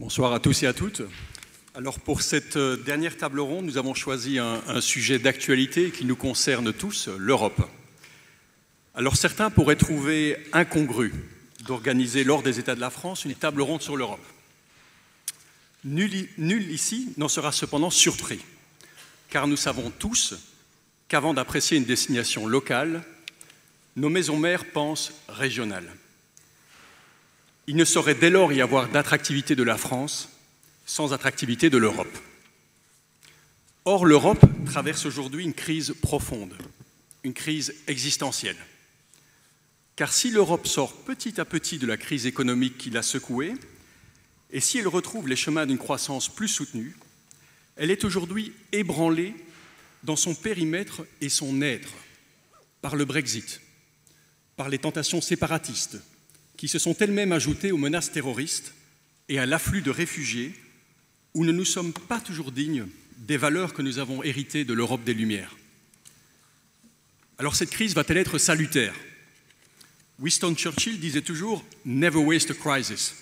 Bonsoir à tous et à toutes. Alors pour cette dernière table ronde, nous avons choisi un sujet d'actualité qui nous concerne tous, l'Europe. Alors certains pourraient trouver incongru d'organiser lors des États de la France une table ronde sur l'Europe. Nul ici n'en sera cependant surpris, car nous savons tous qu'avant d'apprécier une destination locale, nos maisons mères pensent régionale. Il ne saurait dès lors y avoir d'attractivité de la France sans attractivité de l'Europe. Or, l'Europe traverse aujourd'hui une crise profonde, une crise existentielle. Car si l'Europe sort petit à petit de la crise économique qui l'a secouée, et si elle retrouve les chemins d'une croissance plus soutenue, elle est aujourd'hui ébranlée dans son périmètre et son être par le Brexit, par les tentations séparatistes, qui se sont elles-mêmes ajoutées aux menaces terroristes et à l'afflux de réfugiés, où nous ne sommes pas toujours dignes des valeurs que nous avons héritées de l'Europe des Lumières. Alors cette crise va-t-elle être salutaire? Winston Churchill disait toujours « Never waste a crisis ».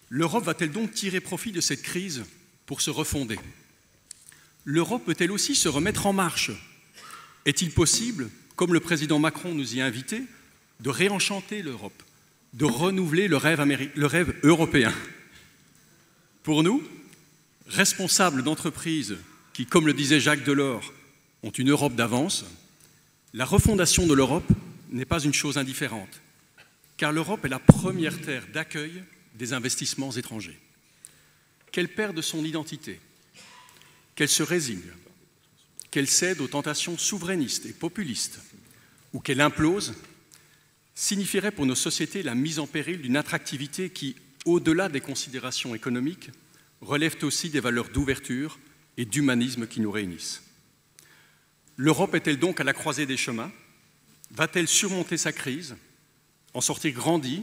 L'Europe va-t-elle donc tirer profit de cette crise pour se refonder? L'Europe peut-elle aussi se remettre en marche? Est-il possible, comme le président Macron nous y a invités, de réenchanter l'Europe, de renouveler le rêve européen? Pour nous, responsables d'entreprises qui, comme le disait Jacques Delors, ont une Europe d'avance, la refondation de l'Europe n'est pas une chose indifférente, car l'Europe est la première terre d'accueil des investissements étrangers. Qu'elle perde son identité, qu'elle se résigne, qu'elle cède aux tentations souverainistes et populistes, ou qu'elle implose, signifierait pour nos sociétés la mise en péril d'une attractivité qui, au-delà des considérations économiques, relève aussi des valeurs d'ouverture et d'humanisme qui nous réunissent. L'Europe est-elle donc à la croisée des chemins? Va-t-elle surmonter sa crise, en sortir grandie,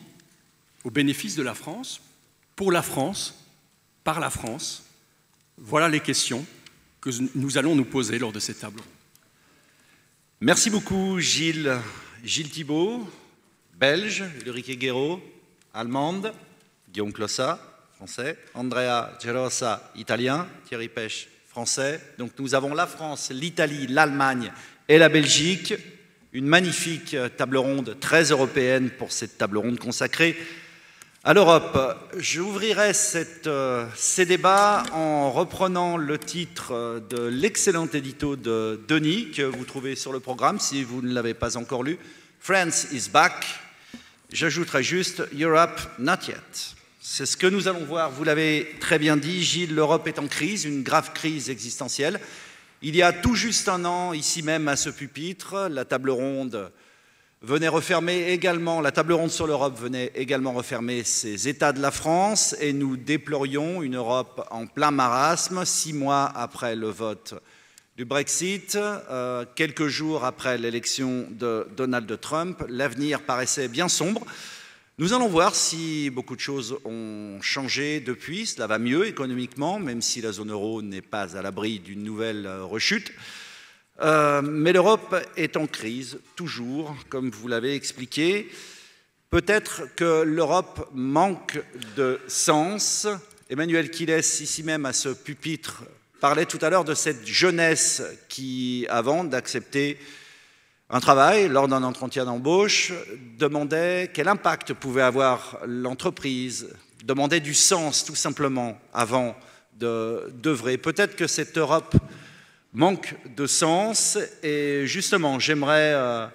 au bénéfice de la France, pour la France, par la France? Voilà les questions que nous allons nous poser lors de cette table ronde. Merci beaucoup Gilles. Gilles Thibault, belge, Ulrike Guérot, allemande, Guillaume Clossat, français, Andrea Gerosa, italien, Thierry Pêche, français. Donc nous avons la France, l'Italie, l'Allemagne et la Belgique. Une magnifique table ronde très européenne pour cette table ronde consacrée à l'Europe. J'ouvrirai ces débats en reprenant le titre de l'excellent édito de Denis que vous trouvez sur le programme si vous ne l'avez pas encore lu. France is back. J'ajouterai juste Europe not yet. C'est ce que nous allons voir. Vous l'avez très bien dit, Gilles, l'Europe est en crise, une grave crise existentielle. Il y a tout juste un an, ici même à ce pupitre, la table ronde venait refermer également, la table ronde sur l'Europe venait également refermer ses États de la France et nous déplorions une Europe en plein marasme, 6 mois après le vote du Brexit, quelques jours après l'élection de Donald Trump. L'avenir paraissait bien sombre. Nous allons voir si beaucoup de choses ont changé depuis. Cela va mieux économiquement, même si la zone euro n'est pas à l'abri d'une nouvelle rechute. Mais l'Europe est en crise, toujours, comme vous l'avez expliqué. Peut-être que l'Europe manque de sens. Emmanuel Quilès, ici même à ce pupitre, parlait tout à l'heure de cette jeunesse qui, avant d'accepter un travail, lors d'un entretien d'embauche, demandait quel impact pouvait avoir l'entreprise, demandait du sens tout simplement avant d'œuvrer. Peut-être que cette Europe manque de sens et justement j'aimerais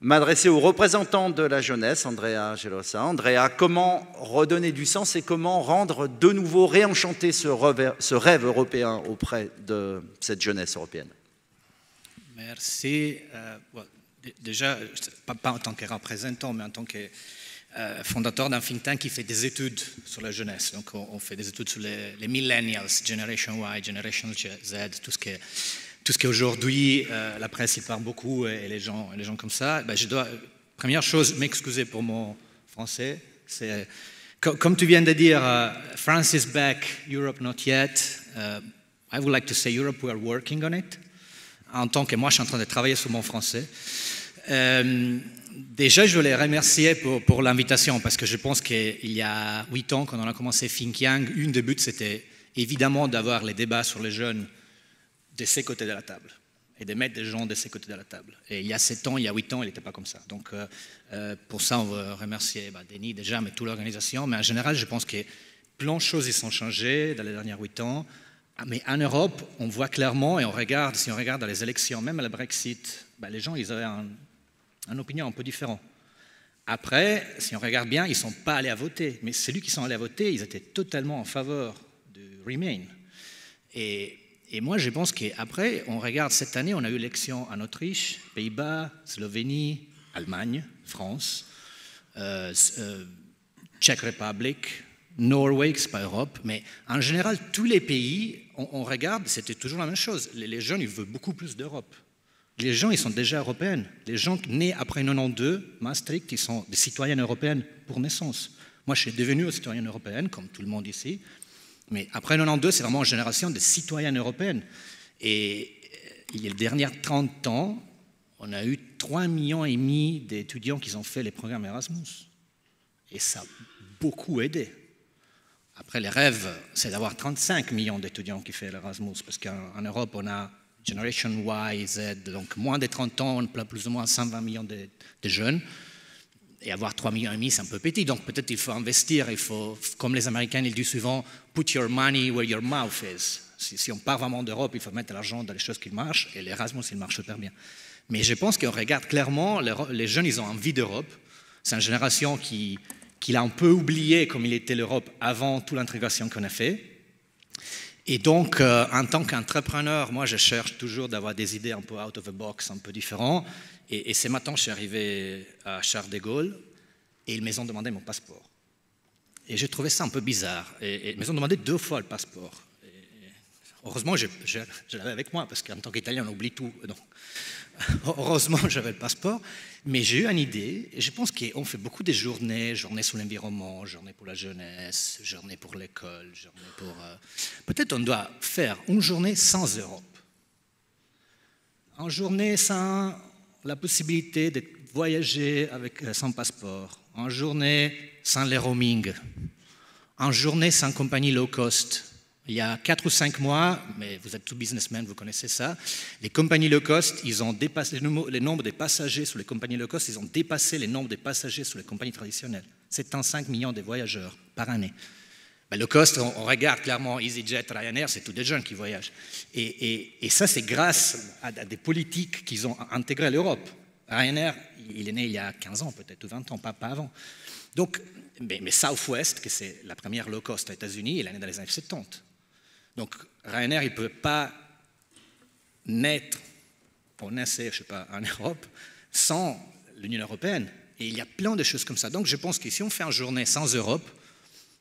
m'adresser aux représentants de la jeunesse, Andrea Gerosa. Andrea, comment redonner du sens et comment rendre de nouveau, réenchanter ce rêve européen auprès de cette jeunesse européenne? Merci. Déjà, pas en tant que représentant, mais en tant que fondateur d'un think tank qui fait des études sur la jeunesse. Donc, on fait des études sur les millennials, Generation Y, Generation Z, tout ce qu'aujourd'hui la presse y parle beaucoup et les gens comme ça. Je dois, première chose, m'excuser pour mon français. C'est, comme tu viens de dire, France is back, Europe not yet. I would like to say Europe, we are working on it. En tant que moi, je suis en train de travailler sur mon français. Déjà, je voulais remercier pour l'invitation parce que je pense qu'il y a 8 ans, quand on a commencé Think Young, une des buts, c'était évidemment d'avoir les débats sur les jeunes de ces côtés de la table et de mettre des gens de ces côtés de la table. Et il y a 7 ans, il y a 8 ans, il n'était pas comme ça. Donc, pour ça, on veut remercier Denis déjà, mais toute l'organisation. Mais en général, je pense que plein de choses sont changées dans les derniers 8 ans. Mais en Europe, on voit clairement, et on regarde, si on regarde dans les élections, même à le Brexit, les gens, ils avaient une opinion un peu différente. Après, si on regarde bien, ils ne sont pas allés à voter. Mais celui qui sont allés à voter, ils étaient totalement en faveur de Remain. Et moi, je pense qu'après, on regarde cette année, on a eu l'élection en Autriche, Pays-Bas, Slovénie, Allemagne, France, Czech Republic, Norway, c'est pas Europe, mais en général, tous les pays, on regarde, c'était toujours la même chose. Les jeunes, ils veulent beaucoup plus d'Europe. Les gens, ils sont déjà européens. Les gens nés après 92, Maastricht, ils sont des citoyennes européennes pour naissance. Moi, je suis devenu citoyenne européenne, comme tout le monde ici. Mais après 92, c'est vraiment une génération de citoyennes européennes. Et il y a les dernières 30 ans, on a eu 3,5 millions d'étudiants qui ont fait les programmes Erasmus. Et ça a beaucoup aidé. Après, les rêves, c'est d'avoir 35 millions d'étudiants qui font l'Erasmus. Parce qu'en Europe, on a Generation Y, Z, donc moins de 30 ans, on a plus ou moins 120 millions de jeunes. Et avoir 3,5 millions, c'est un peu petit. Donc peut-être il faut investir, il faut, comme les Américains ils disent souvent, put your money where your mouth is. Si on part vraiment d'Europe, il faut mettre l'argent dans les choses qui marchent, et l'Erasmus, il marche super bien. Mais je pense qu'on regarde clairement, les jeunes, ils ont envie d'Europe. C'est une génération qui a un peu oublié comme il était l'Europe avant toute l'intégration qu'on a fait. Et donc, en tant qu'entrepreneur, moi, je cherche toujours d'avoir des idées un peu out of the box, un peu différentes. Et ce matin, je suis arrivé à Charles de Gaulle et ils m'ont demandé mon passeport. Et j'ai trouvé ça un peu bizarre. Et ils m'ont demandé 2 fois le passeport. Et heureusement, je l'avais avec moi parce qu'en tant qu'Italien, on oublie tout. Donc, heureusement, j'avais le passeport. Mais j'ai eu une idée et je pense qu'on fait beaucoup de journées sur l'environnement, journées pour la jeunesse, journées pour l'école, journées pour... Peut-être on doit faire une journée sans Europe. Une journée sans la possibilité de voyager sans passeport. Une journée sans les roaming. Une journée sans compagnie low cost. Il y a 4 ou 5 mois, mais vous êtes tous businessmen, vous connaissez ça, les compagnies low cost, ils ont dépassé le nombre de passagers sur les compagnies low cost, ils ont dépassé le nombre de passagers sur les compagnies traditionnelles. 75 millions de voyageurs par année. Low cost, on regarde clairement EasyJet, Ryanair, c'est tous des jeunes qui voyagent. Et ça, c'est grâce à des politiques qu'ils ont intégrées à l'Europe. Ryanair, il est né il y a 15 ans peut-être, ou 20 ans, pas avant. Donc, mais Southwest, que c'est la première low cost aux États-Unis, il est né dans les années 70. Donc, Ryanair, il ne peut pas naître, je ne sais pas, en Europe, sans l'Union européenne. Et il y a plein de choses comme ça. Donc, je pense que si on fait une journée sans Europe,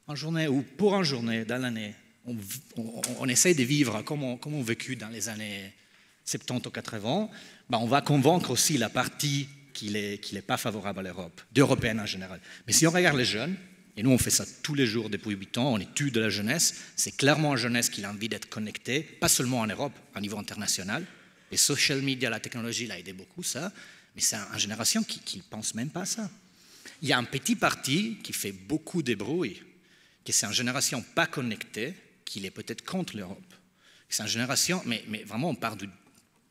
une journée ou pour une journée dans l'année, on essaye de vivre comme on vécu dans les années 70 ou 80, on va convaincre aussi la partie qui n'est pas favorable à l'Europe, d'Européennes en général. Mais si on regarde les jeunes, et nous, on fait ça tous les jours depuis 8 ans, on étudie de la jeunesse. C'est clairement une jeunesse qui a envie d'être connectée, pas seulement en Europe, à niveau international. Les social media, la technologie, l'a aidé beaucoup, ça. Mais c'est une génération qui ne pense même pas à ça. Il y a un petit parti qui fait beaucoup de bruit, qui c'est une génération pas connectée, qui est peut-être contre l'Europe. C'est une génération, mais vraiment, on part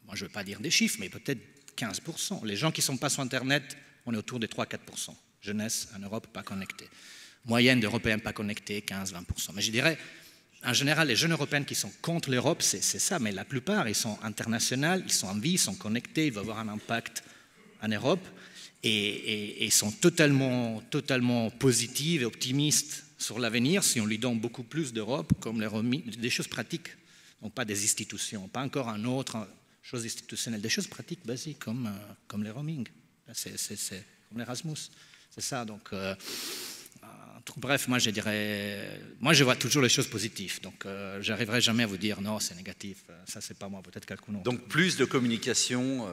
moi, je ne veux pas dire des chiffres, mais peut-être 15%. Les gens qui ne sont pas sur Internet, on est autour de 3-4%. Jeunesse en Europe pas connectée. Moyenne d'Européens pas connectés, 15-20%. Mais je dirais, en général, les jeunes Européens qui sont contre l'Europe, c'est ça, mais la plupart, ils sont internationaux, ils sont en vie, ils sont connectés, ils veulent avoir un impact en Europe, et ils sont totalement positifs et optimistes sur l'avenir si on lui donne beaucoup plus d'Europe, comme des choses pratiques, donc pas des institutions, pas encore une autre chose institutionnelle, des choses pratiques basiques comme les roaming, c'est comme l'Erasmus, c'est ça, donc... Bref, moi je vois toujours les choses positives, donc j'arriverai jamais à vous dire non, c'est négatif, ça c'est pas moi, peut-être quelqu'un d'autre. Donc plus de communication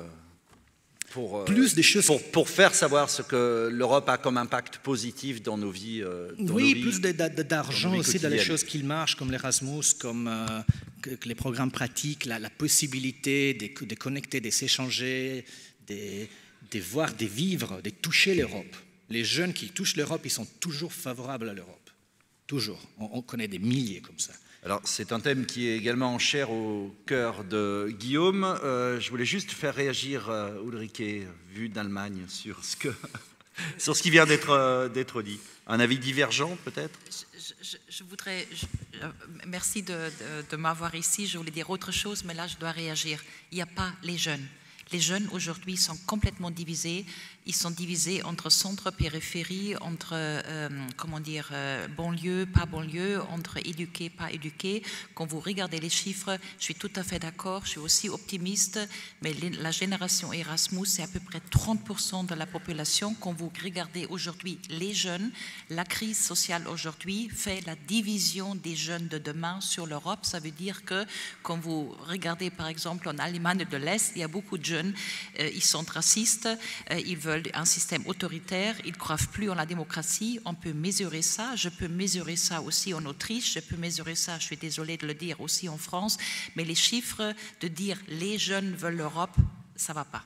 plus des choses pour faire savoir ce que l'Europe a comme impact positif dans nos vies. Plus d'argent aussi dans les choses qui marchent, comme l'Erasmus, comme les programmes pratiques, la possibilité de connecter, de s'échanger, de voir, de vivre, de toucher l'Europe. Les jeunes qui touchent l'Europe, ils sont toujours favorables à l'Europe. Toujours. On connaît des milliers comme ça. Alors, c'est un thème qui est également cher au cœur de Guillaume. Je voulais juste faire réagir Ulrike, vue d'Allemagne, sur ce qui vient d'être dit. Un avis divergent, peut-être? Je voudrais... merci de m'avoir ici. Je voulais dire autre chose, mais là, je dois réagir. Il n'y a pas les jeunes. Les jeunes, aujourd'hui, sont complètement divisés. Ils sont divisés entre centre, périphérie, entre, banlieue, pas banlieue, entre éduqués, pas éduqués. Quand vous regardez les chiffres, je suis tout à fait d'accord, je suis aussi optimiste, mais la génération Erasmus, c'est à peu près 30% de la population. Quand vous regardez aujourd'hui les jeunes, la crise sociale aujourd'hui fait la division des jeunes de demain sur l'Europe. Ça veut dire que quand vous regardez, par exemple, en Allemagne de l'Est, il y a beaucoup de jeunes, ils sont racistes, ils veulent un système autoritaire, ils ne croient plus en la démocratie. On peut mesurer ça. Je peux mesurer ça aussi en Autriche. Je peux mesurer ça, je suis désolée de le dire, aussi en France. Mais les chiffres de dire les jeunes veulent l'Europe, ça ne va pas.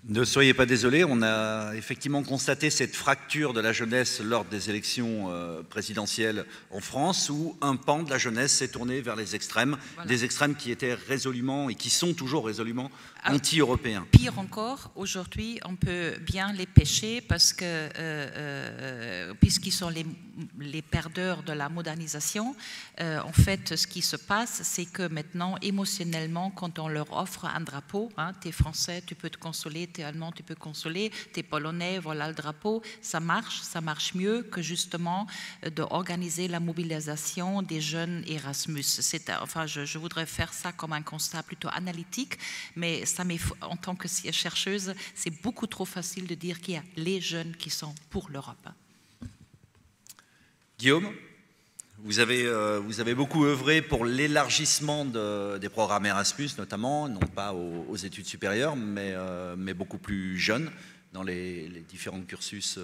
Ne soyez pas désolés, on a effectivement constaté cette fracture de la jeunesse lors des élections présidentielles en France, où un pan de la jeunesse s'est tourné vers les extrêmes, voilà. Des extrêmes qui étaient résolument et qui sont toujours résolument anti-européens. Pire encore, aujourd'hui, on peut bien les pêcher parce que, puisqu'ils sont les perdeurs de la modernisation, en fait, ce qui se passe, c'est que maintenant, émotionnellement, quand on leur offre un drapeau, hein, t'es français, tu peux te consoler, t'es allemand, tu peux consoler, t'es polonais, voilà le drapeau, ça marche mieux que justement d'organiser la mobilisation des jeunes Erasmus. Enfin, je voudrais faire ça comme un constat plutôt analytique, mais ça en tant que chercheuse, c'est beaucoup trop facile de dire qu'il y a les jeunes qui sont pour l'Europe. Guillaume, vous avez beaucoup œuvré pour l'élargissement des programmes Erasmus, notamment, non pas aux études supérieures, mais beaucoup plus jeunes, dans les différents cursus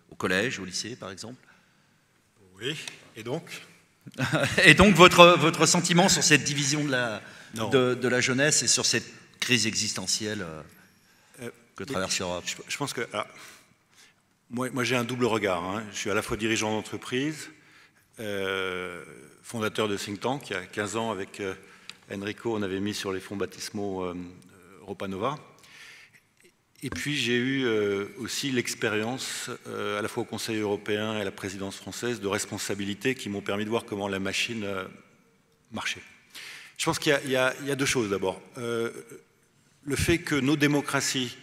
au collège, au lycée, par exemple. Oui, et donc Et donc, votre sentiment sur cette division de la jeunesse et sur cette crise existentielle que traverse l'Europe? Je pense que... Alors, moi j'ai un double regard. Hein. Je suis à la fois dirigeant d'entreprise, fondateur de think tank. Il y a 15 ans, avec Enrico, on avait mis sur les fonds baptismaux Europa Nova. Et puis j'ai eu aussi l'expérience, à la fois au Conseil européen et à la présidence française, de responsabilités qui m'ont permis de voir comment la machine marchait. Je pense qu'il y a deux choses d'abord. Le fait que nos démocraties,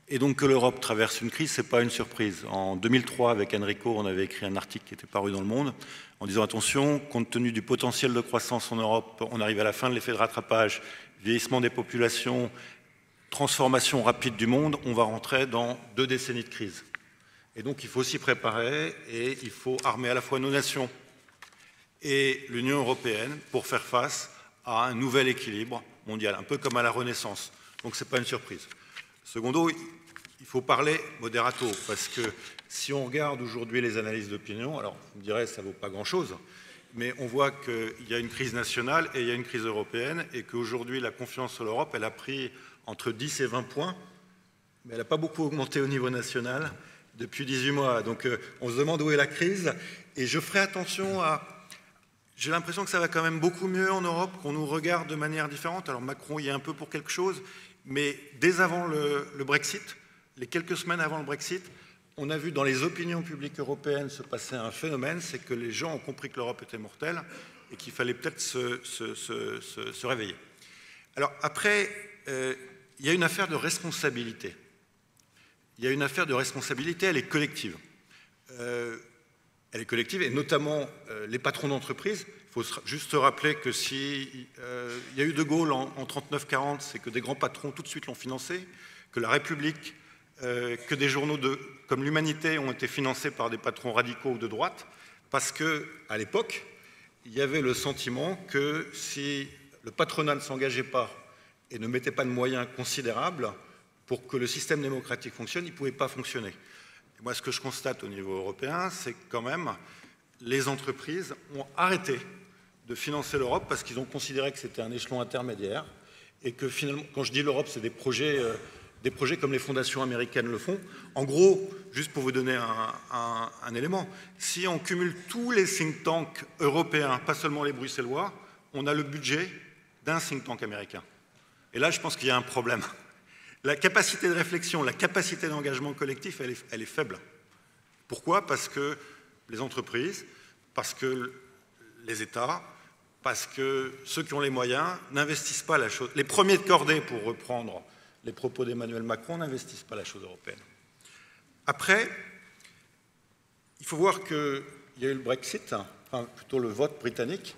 et donc que l'Europe traverse une crise, ce n'est pas une surprise. En 2003, avec Enrico, on avait écrit un article qui était paru dans Le Monde, en disant attention, compte tenu du potentiel de croissance en Europe, on arrive à la fin de l'effet de rattrapage, vieillissement des populations, transformation rapide du monde, on va rentrer dans 2 décennies de crise. Et donc il faut s'y préparer et il faut armer à la fois nos nations et l'Union européenne pour faire face à un nouvel équilibre mondial, un peu comme à la Renaissance. Donc ce n'est pas une surprise. Secondo, il faut parler moderato, parce que si on regarde aujourd'hui les analyses d'opinion, alors on dirait que ça ne vaut pas grand-chose, mais on voit qu'il y a une crise nationale et il y a une crise européenne, et qu'aujourd'hui la confiance en l'Europe, elle a pris entre 10 et 20 points, mais elle n'a pas beaucoup augmenté au niveau national depuis 18 mois. Donc on se demande où est la crise, et je ferai attention à... J'ai l'impression que ça va quand même beaucoup mieux en Europe, qu'on nous regarde de manière différente. Alors Macron y est un peu pour quelque chose, mais dès avant le Brexit, les quelques semaines avant le Brexit, on a vu dans les opinions publiques européennes se passer un phénomène, c'est que les gens ont compris que l'Europe était mortelle et qu'il fallait peut-être se réveiller. Alors après, il y a une affaire de responsabilité. Il y a une affaire de responsabilité, elle est collective. Elle est collective, et notamment les patrons d'entreprise. Il faut juste se rappeler que si il y a eu De Gaulle en 39-40, c'est que des grands patrons tout de suite l'ont financé, que la République, que des journaux comme l'Humanité ont été financés par des patrons radicaux ou de droite, parce qu'à l'époque, il y avait le sentiment que si le patronat ne s'engageait pas et ne mettait pas de moyens considérables pour que le système démocratique fonctionne, il ne pouvait pas fonctionner. Et moi, ce que je constate au niveau européen, c'est que quand même, les entreprises ont arrêté de financer l'Europe parce qu'ils ont considéré que c'était un échelon intermédiaire et que finalement, quand je dis l'Europe, c'est des projets des projets comme les fondations américaines le font. En gros, juste pour vous donner un élément, si on cumule tous les think tanks européens, pas seulement les bruxellois, on a le budget d'un think tank américain. Et là, je pense qu'il y a un problème. La capacité de réflexion, la capacité d'engagement collectif, elle est faible. Pourquoi? Parce que les entreprises, parce que les États, parce que ceux qui ont les moyens n'investissent pas la chose. Les premiers de cordée, pour reprendre les propos d'Emmanuel Macron, n'investissent pas la chose européenne. Après, il faut voir qu'il y a eu le Brexit, enfin plutôt le vote britannique,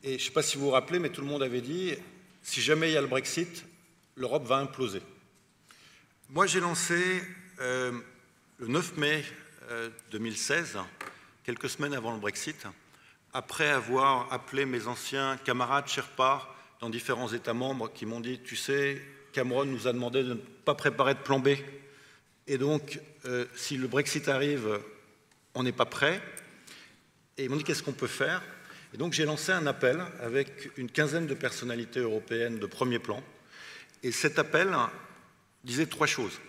et je ne sais pas si vous vous rappelez, mais tout le monde avait dit, si jamais il y a le Brexit, l'Europe va imploser. Moi, j'ai lancé le 9 mai 2016, quelques semaines avant le Brexit, après avoir appelé mes anciens camarades Sherpa dans différents États membres qui m'ont dit, tu sais, Cameron nous a demandé de ne pas préparer de plan B, et donc, si le Brexit arrive, on n'est pas prêt. Et ils m'ont dit, qu'est-ce qu'on peut faire? Et donc, j'ai lancé un appel avec une quinzaine de personnalités européennes de premier plan. Et cet appel disait 3 choses.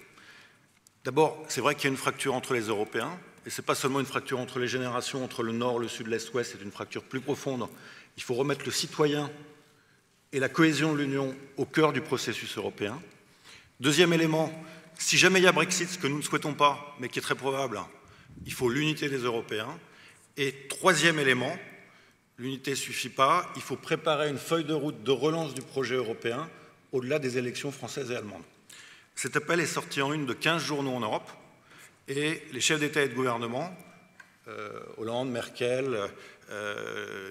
D'abord, c'est vrai qu'il y a une fracture entre les Européens, et ce n'est pas seulement une fracture entre les générations, entre le Nord, le Sud, l'Est, l'Ouest, c'est une fracture plus profonde. Il faut remettre le citoyen et la cohésion de l'Union au cœur du processus européen. Deuxième élément, si jamais il y a Brexit, ce que nous ne souhaitons pas, mais qui est très probable, il faut l'unité des Européens. Et troisième élément, l'unité ne suffit pas, il faut préparer une feuille de route de relance du projet européen au-delà des élections françaises et allemandes. Cet appel est sorti en une de 15 journaux en Europe, et les chefs d'État et de gouvernement, Hollande, Merkel,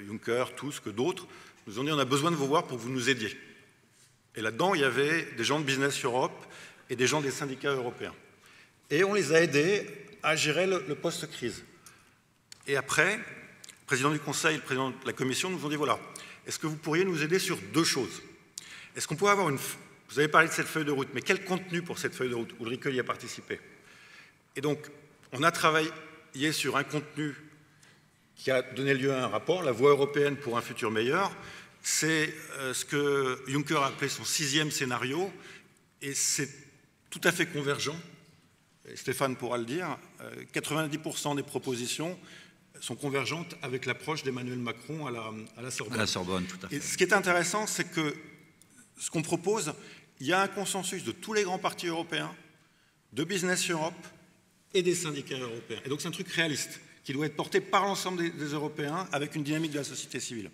Juncker, Tusk, d'autres, nous ont dit on a besoin de vous voir pour que vous nous aidiez. Et là-dedans, il y avait des gens de Business Europe et des gens des syndicats européens. Et on les a aidés à gérer le post-crise. Et après, le président du Conseil et le président de la Commission nous ont dit voilà, est-ce que vous pourriez nous aider sur 2 choses? Est-ce qu'on pourrait avoir une... Vous avez parlé de cette feuille de route, mais quel contenu pour cette feuille de route? Ulrike y a participé. Et donc, on a travaillé sur un contenu qui a donné lieu à un rapport, la Voie européenne pour un futur meilleur. C'est ce que Juncker a appelé son 6e scénario, et c'est tout à fait convergent. Et Stéphane pourra le dire, 90% des propositions sont convergentes avec l'approche d'Emmanuel Macron à la Sorbonne. À la Sorbonne, tout à fait. Et ce qui est intéressant, c'est que ce qu'on propose, il y a un consensus de tous les grands partis européens, de Business Europe et des syndicats européens. Et donc c'est un truc réaliste, qui doit être porté par l'ensemble des Européens avec une dynamique de la société civile.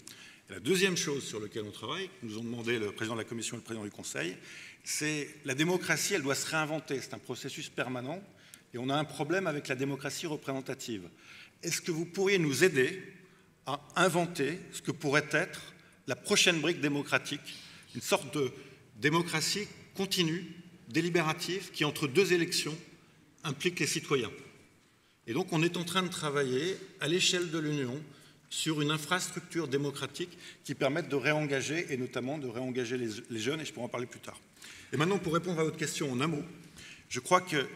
Et la deuxième chose sur laquelle on travaille, que nous ont demandé le président de la Commission et le président du Conseil, c'est la démocratie, elle doit se réinventer. C'est un processus permanent et on a un problème avec la démocratie représentative. Est-ce que vous pourriez nous aider à inventer ce que pourrait être la prochaine brique démocratique, une sorte de démocratie continue, délibérative, qui entre 2 élections implique les citoyens? Et donc on est en train de travailler à l'échelle de l'Union sur une infrastructure démocratique qui permette de réengager, et notamment de réengager les jeunes, et je pourrai en parler plus tard. Et maintenant, pour répondre à votre question en un mot, je crois que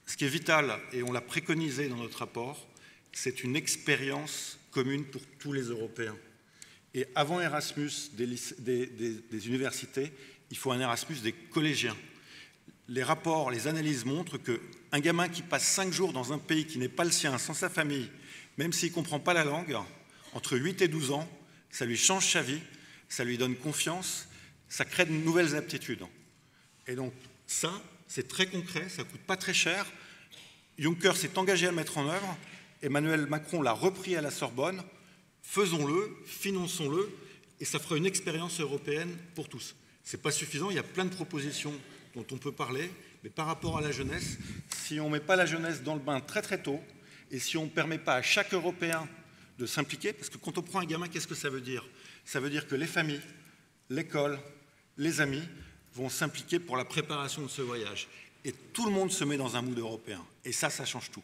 ce qui est vital, et on l'a préconisé dans notre rapport, c'est une expérience commune pour tous les Européens. Et avant Erasmus des universités, il faut un Erasmus des collégiens. Les rapports, les analyses montrent qu'un gamin qui passe 5 jours dans un pays qui n'est pas le sien, sans sa famille, même s'il ne comprend pas la langue, entre 8 et 12 ans, ça lui change sa vie, ça lui donne confiance, ça crée de nouvelles aptitudes. Et donc ça, c'est très concret, ça ne coûte pas très cher. Juncker s'est engagé à le mettre en œuvre, Emmanuel Macron l'a repris à la Sorbonne, faisons-le, finançons-le, et ça fera une expérience européenne pour tous. Ce n'est pas suffisant, il y a plein de propositions dont on peut parler, mais par rapport à la jeunesse, si on ne met pas la jeunesse dans le bain très très tôt, et si on ne permet pas à chaque Européen de s'impliquer, parce que quand on prend un gamin, qu'est-ce que ça veut dire? Ça veut dire que les familles, l'école, les amis vont s'impliquer pour la préparation de ce voyage. Et tout le monde se met dans un mood européen. Et ça change tout.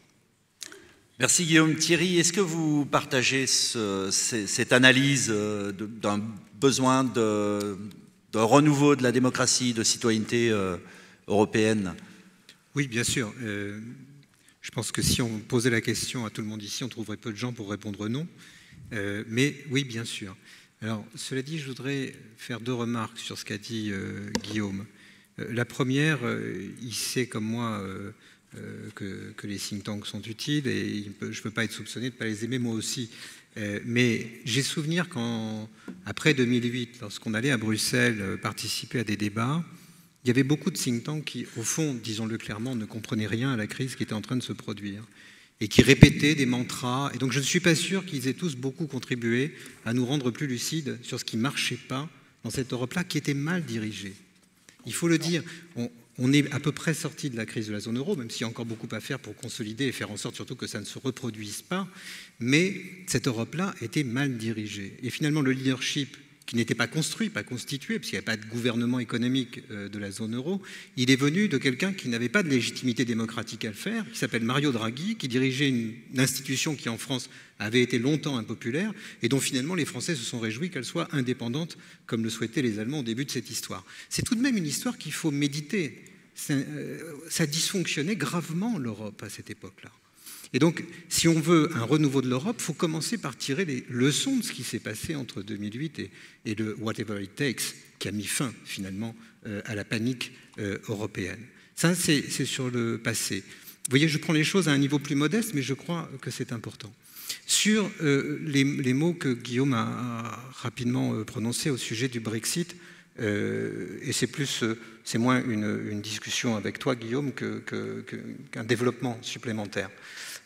Merci Guillaume. Thierry, est-ce que vous partagez cette analyse d'un besoin de renouveau de la démocratie, de citoyenneté européenne? Oui, bien sûr. Je pense que si on posait la question à tout le monde ici, on trouverait peu de gens pour répondre non. Mais oui, bien sûr. Alors, cela dit, je voudrais faire 2 remarques sur ce qu'a dit Guillaume. La première, il sait comme moi que les think tanks sont utiles et je ne peux pas être soupçonné de ne pas les aimer moi aussi. Mais j'ai souvenir qu'après 2008, lorsqu'on allait à Bruxelles participer à des débats, il y avait beaucoup de think tanks qui, au fond, disons-le clairement, ne comprenaient rien à la crise qui était en train de se produire et qui répétaient des mantras. Et donc je ne suis pas sûr qu'ils aient tous beaucoup contribué à nous rendre plus lucides sur ce qui ne marchait pas dans cette Europe-là, qui était mal dirigée. Il faut le dire, on est à peu près sorti de la crise de la zone euro, même s'il y a encore beaucoup à faire pour consolider et faire en sorte surtout que ça ne se reproduise pas. Mais cette Europe-là était mal dirigée. Et finalement, le leadership, qui n'était pas construit, pas constitué, parce qu'il n'y avait pas de gouvernement économique de la zone euro, il est venu de quelqu'un qui n'avait pas de légitimité démocratique à le faire, qui s'appelle Mario Draghi, qui dirigeait une institution qui en France avait été longtemps impopulaire et dont finalement les Français se sont réjouis qu'elle soit indépendante, comme le souhaitaient les Allemands au début de cette histoire. C'est tout de même une histoire qu'il faut méditer. Ça dysfonctionnait gravement l'Europe à cette époque-là. Et donc, si on veut un renouveau de l'Europe, il faut commencer par tirer les leçons de ce qui s'est passé entre 2008 et le « whatever it takes » qui a mis fin, finalement, à la panique européenne. Ça, c'est sur le passé. Vous voyez, je prends les choses à un niveau plus modeste, mais je crois que c'est important. Sur les mots que Guillaume a rapidement prononcés au sujet du Brexit, et c'est moins une discussion avec toi, Guillaume, qu'un développement supplémentaire.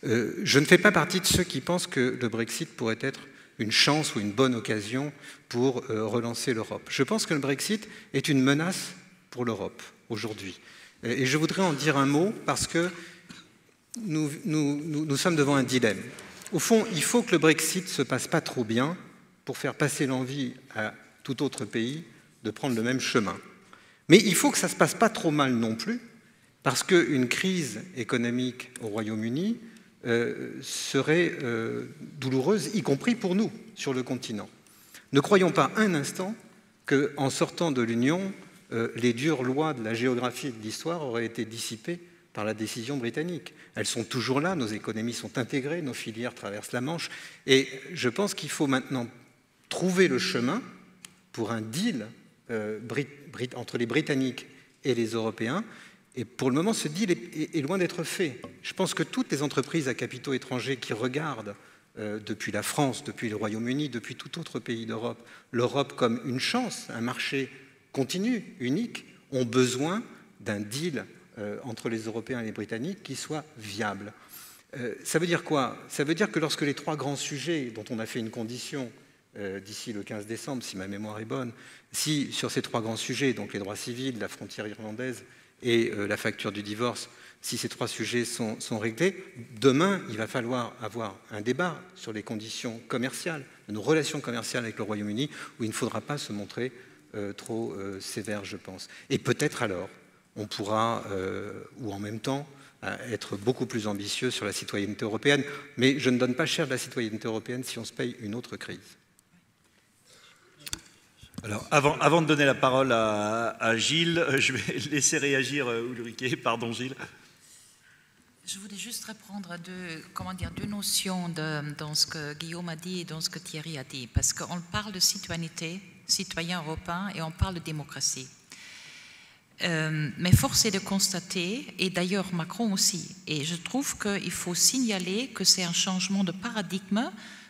Je ne fais pas partie de ceux qui pensent que le Brexit pourrait être une chance ou une bonne occasion pour relancer l'Europe. Je pense que le Brexit est une menace pour l'Europe aujourd'hui. Et je voudrais en dire un mot parce que nous sommes devant un dilemme. Au fond, il faut que le Brexit ne se passe pas trop bien pour faire passer l'envie à tout autre pays de prendre le même chemin. Mais il faut que ça ne se passe pas trop mal non plus, parce qu'une crise économique au Royaume-Uni serait douloureuse, y compris pour nous, sur le continent. Ne croyons pas un instant qu'en sortant de l'Union, les dures lois de la géographie et de l'histoire auraient été dissipées par la décision britannique. Elles sont toujours là, nos économies sont intégrées, nos filières traversent la Manche, et je pense qu'il faut maintenant trouver le chemin pour un deal entre les Britanniques et les Européens. Et pour le moment, ce deal est loin d'être fait. Je pense que toutes les entreprises à capitaux étrangers qui regardent depuis la France, depuis le Royaume-Uni, depuis tout autre pays d'Europe, l'Europe comme une chance, un marché continu, unique, ont besoin d'un deal entre les Européens et les Britanniques qui soit viable. Ça veut dire quoi? Ça veut dire que lorsque les trois grands sujets dont on a fait une condition d'ici le 15 décembre, si ma mémoire est bonne, si sur ces trois grands sujets, donc les droits civils, la frontière irlandaise et la facture du divorce, si ces trois sujets sont réglés, demain, il va falloir avoir un débat sur les conditions commerciales, nos relations commerciales avec le Royaume-Uni, où il ne faudra pas se montrer trop sévère, je pense. Et peut-être alors, on pourra, ou en même temps, être beaucoup plus ambitieux sur la citoyenneté européenne. Mais je ne donne pas cher de la citoyenneté européenne si on se paye une autre crise. Alors, avant de donner la parole à Gilles, je vais laisser réagir Ulrike. Pardon, Gilles. Je voulais juste reprendre deux notions dans ce que Guillaume a dit et dans ce que Thierry a dit, parce qu'on parle de citoyenneté, citoyen européen, et on parle de démocratie. Mais force est de constater, et d'ailleurs Macron aussi, et je trouve qu'il faut signaler que c'est un changement de paradigme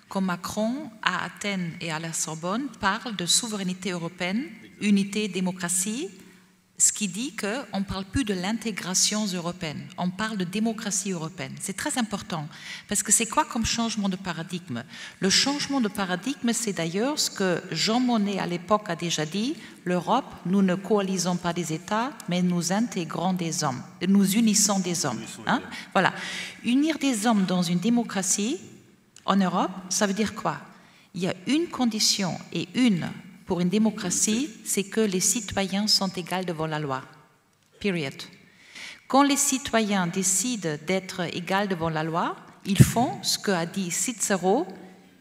quand Macron, à Athènes et à la Sorbonne, parle de souveraineté européenne, unité, démocratie, ce qui dit qu'on ne parle plus de l'intégration européenne, on parle de démocratie européenne. C'est très important, parce que c'est quoi comme changement de paradigme? Le changement de paradigme, c'est d'ailleurs ce que Jean Monnet à l'époque a déjà dit, l'Europe, nous ne coalisons pas des États, mais nous intégrons des hommes, nous unissons des hommes. Hein? Voilà. Unir des hommes dans une démocratie, en Europe, ça veut dire quoi? Il y a une condition et pour une démocratie, c'est que les citoyens sont égaux devant la loi. Period. Quand les citoyens décident d'être égaux devant la loi, ils font ce qu'a dit Cicéron,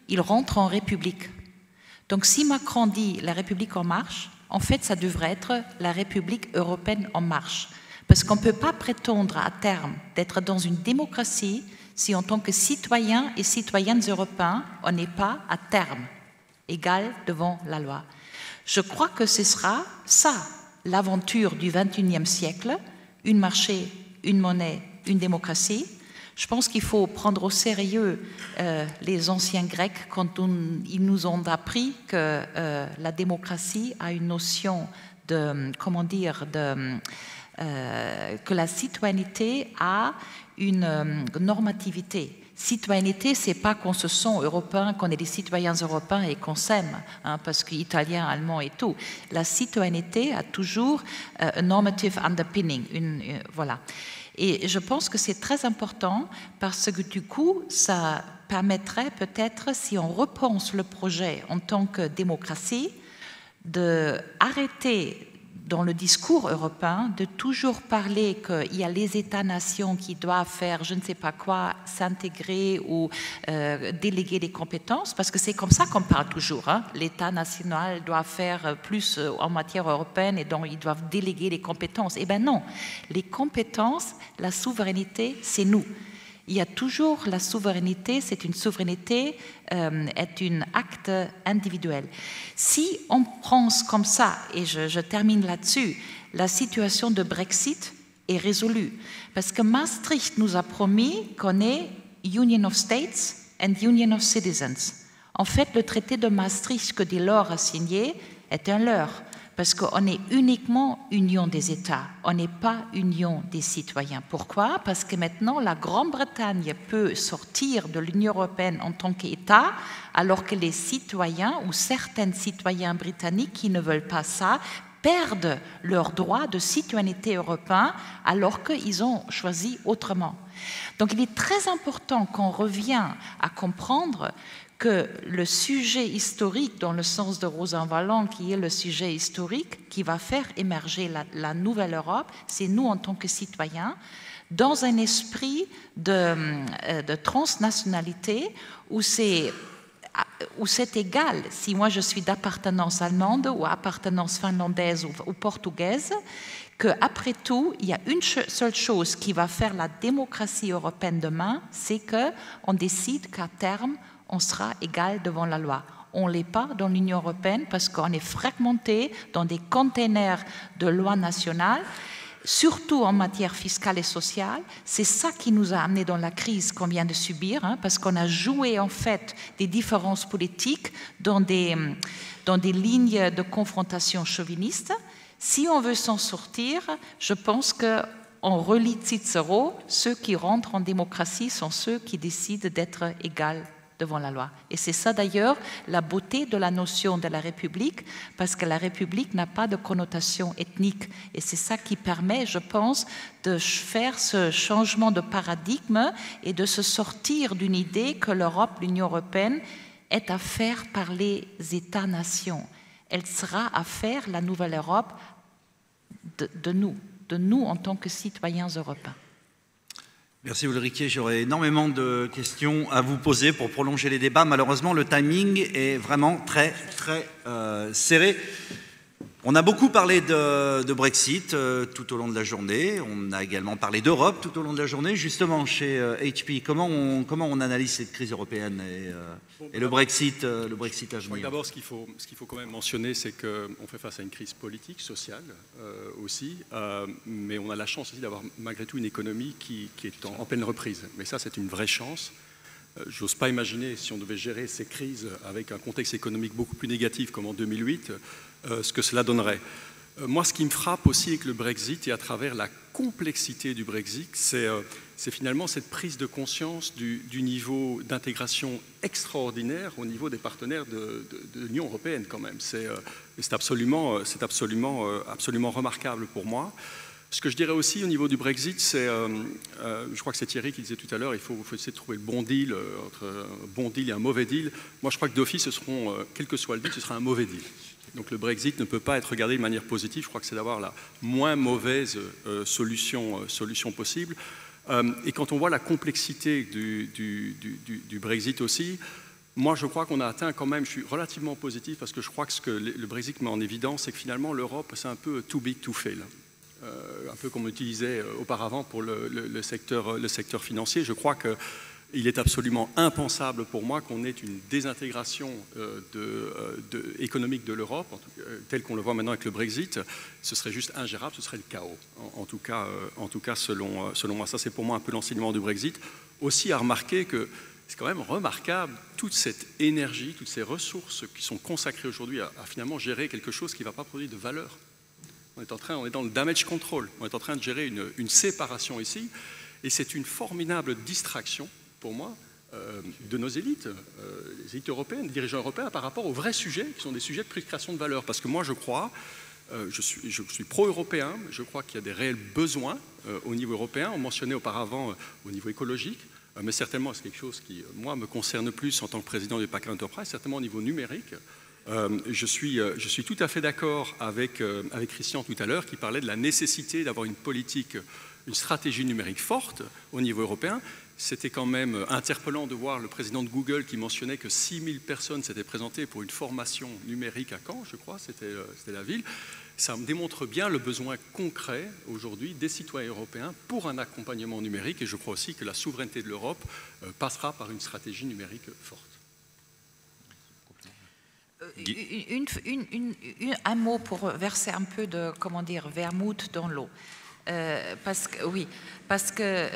ils rentrent en République. Donc si Macron dit la République en marche, en fait ça devrait être la République européenne en marche. Parce qu'on ne peut pas prétendre à terme d'être dans une démocratie si en tant que citoyens et citoyennes européens, on n'est pas à terme égal devant la loi. Je crois que ce sera ça, l'aventure du XXIe siècle, un marché, une monnaie, une démocratie. Je pense qu'il faut prendre au sérieux les anciens Grecs quand ils nous ont appris que la démocratie a une notion de, comment dire, que la citoyenneté a une normativité. Citoyenneté, c'est pas qu'on se sent européen, qu'on est des citoyens européens et qu'on s'aime, hein, parce qu'italien, allemand et tout. La citoyenneté a toujours un normative underpinning, voilà. Et je pense que c'est très important parce que du coup, ça permettrait peut-être, si on repense le projet en tant que démocratie, d'arrêter dans le discours européen de toujours parler qu'il y a les États-nations qui doivent faire je ne sais pas quoi, s'intégrer ou déléguer des compétences, parce que c'est comme ça qu'on parle toujours. Hein. L'État national doit faire plus en matière européenne et donc ils doivent déléguer les compétences. Eh bien non, les compétences, la souveraineté, c'est nous. Il y a toujours la souveraineté, c'est une souveraineté, est un acte individuel. Si on pense comme ça, et je termine là-dessus, la situation de Brexit est résolue. Parce que Maastricht nous a promis qu'on est Union of States and Union of Citizens. En fait, le traité de Maastricht que Delors a signé est un leurre. Parce qu'on est uniquement union des États, on n'est pas union des citoyens. Pourquoi? Parce que maintenant, la Grande-Bretagne peut sortir de l'Union européenne en tant qu'État, alors que les citoyens ou certains citoyens britanniques qui ne veulent pas ça perdent leur droit de citoyenneté européen alors qu'ils ont choisi autrement. Donc il est très important qu'on revienne à comprendre que le sujet historique, dans le sens de Rosan Vallon, qui est le sujet historique, qui va faire émerger la nouvelle Europe, c'est nous en tant que citoyens, dans un esprit de transnationalité où c'est égal. Si moi je suis d'appartenance allemande ou appartenance finlandaise ou portugaise, qu'après tout, il y a une seule chose qui va faire la démocratie européenne demain, c'est qu'on décide qu'à terme, on sera égal devant la loi. On ne l'est pas dans l'Union européenne parce qu'on est fragmenté dans des containers de lois nationales, surtout en matière fiscale et sociale. C'est ça qui nous a amené dans la crise qu'on vient de subir, hein, parce qu'on a joué en fait des différences politiques dans des lignes de confrontation chauvinistes. Si on veut s'en sortir, je pense qu'on relit Cicero, ceux qui rentrent en démocratie sont ceux qui décident d'être égaux devant la loi. Et c'est ça d'ailleurs la beauté de la notion de la République, parce que la République n'a pas de connotation ethnique. Et c'est ça qui permet, je pense, de faire ce changement de paradigme et de se sortir d'une idée que l'Europe, l'Union européenne, est à faire par les États-nations. Elle sera à faire, la nouvelle Europe, de nous en tant que citoyens européens. Merci Ulrike, j'aurais énormément de questions à vous poser pour prolonger les débats. Malheureusement, le timing est vraiment très serré. On a beaucoup parlé de Brexit tout au long de la journée. On a également parlé d'Europe tout au long de la journée. Justement, chez HP, comment on analyse cette crise européenne et le Brexit à venir? D'abord, ce qu'il faut quand même mentionner, c'est qu'on fait face à une crise politique, sociale aussi, mais on a la chance aussi d'avoir malgré tout une économie qui est en pleine reprise. Mais ça, c'est une vraie chance. J'ose pas imaginer, si on devait gérer ces crises avec un contexte économique beaucoup plus négatif comme en 2008, ce que cela donnerait. Moi, ce qui me frappe aussi avec le Brexit et à travers la complexité du Brexit, c'est finalement cette prise de conscience du niveau d'intégration extraordinaire au niveau des partenaires de l'Union européenne quand même. C'est absolument remarquable pour moi. Ce que je dirais aussi au niveau du Brexit, c'est, je crois que c'est Thierry qui disait tout à l'heure, il faut essayer de trouver le bon deal, entre un bon deal et un mauvais deal. Moi, je crois que d'office, quel que soit le deal, ce sera un mauvais deal. Donc le Brexit ne peut pas être regardé de manière positive. Je crois que c'est d'avoir la moins mauvaise solution possible. Et quand on voit la complexité du Brexit aussi, moi, je crois qu'on a atteint quand même, je suis relativement positif parce que je crois que ce que le Brexit met en évidence, c'est que finalement, l'Europe, c'est un peu too big to fail. Un peu comme on utilisait auparavant pour le secteur financier. Je crois que Il est absolument impensable pour moi qu'on ait une désintégration économique de l'Europe, tel qu'on le voit maintenant avec le Brexit. Ce serait juste ingérable, ce serait le chaos, en tout cas selon moi. Ça, c'est pour moi un peu l'enseignement du Brexit. Aussi à remarquer que c'est quand même remarquable toute cette énergie, toutes ces ressources qui sont consacrées aujourd'hui à finalement gérer quelque chose qui ne va pas produire de valeur. On est dans le damage control, on est en train de gérer une séparation ici, et c'est une formidable distraction pour moi, de nos élites, les élites européennes, les dirigeants européens, par rapport aux vrais sujets, qui sont des sujets de création de valeur. Parce que moi, je crois, je suis pro-européen, je crois qu'il y a des réels besoins au niveau européen. On mentionnait auparavant au niveau écologique, mais certainement c'est quelque chose qui, moi, me concerne plus en tant que président du Pack Enterprise, certainement au niveau numérique. Je suis tout à fait d'accord avec Christian tout à l'heure, qui parlait de la nécessité d'avoir une politique, une stratégie numérique forte au niveau européen. C'était quand même interpellant de voir le président de Google qui mentionnait que 6000 personnes s'étaient présentées pour une formation numérique à Caen, je crois, c'était la ville. Ça me démontre bien le besoin concret aujourd'hui des citoyens européens pour un accompagnement numérique, et je crois aussi que la souveraineté de l'Europe passera par une stratégie numérique forte. Un mot pour verser un peu de, comment dire, vermouth dans l'eau. Parce que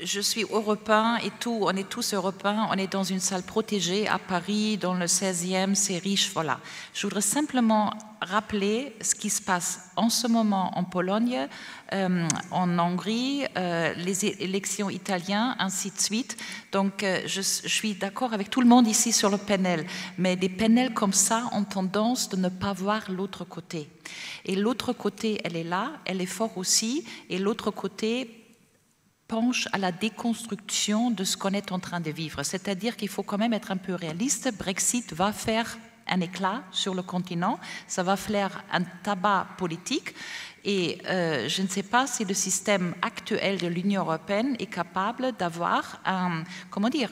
je suis européen et on est tous européens, on est dans une salle protégée à Paris, dans le 16e, c'est riche, voilà. Je voudrais simplement rappeler ce qui se passe en ce moment en Pologne, en Hongrie, les élections italiennes, ainsi de suite. Donc je suis d'accord avec tout le monde ici sur le panel, mais des panels comme ça ont tendance de ne pas voir l'autre côté. Et l'autre côté, elle est là, elle est forte aussi, et l'autre côté penche à la déconstruction de ce qu'on est en train de vivre. C'est-à-dire qu'il faut quand même être un peu réaliste. Brexit va faire un éclat sur le continent, ça va faire un tabac politique. Et je ne sais pas si le système actuel de l'Union européenne est capable d'avoir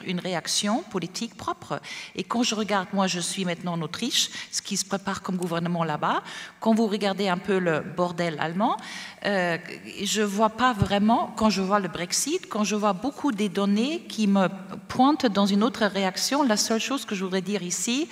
une réaction politique propre. Et quand je regarde, moi je suis maintenant en Autriche, ce qui se prépare comme gouvernement là-bas, quand vous regardez un peu le bordel allemand, je ne vois pas vraiment, quand je vois le Brexit, quand je vois beaucoup des données qui me pointent dans une autre réaction, la seule chose que je voudrais dire ici,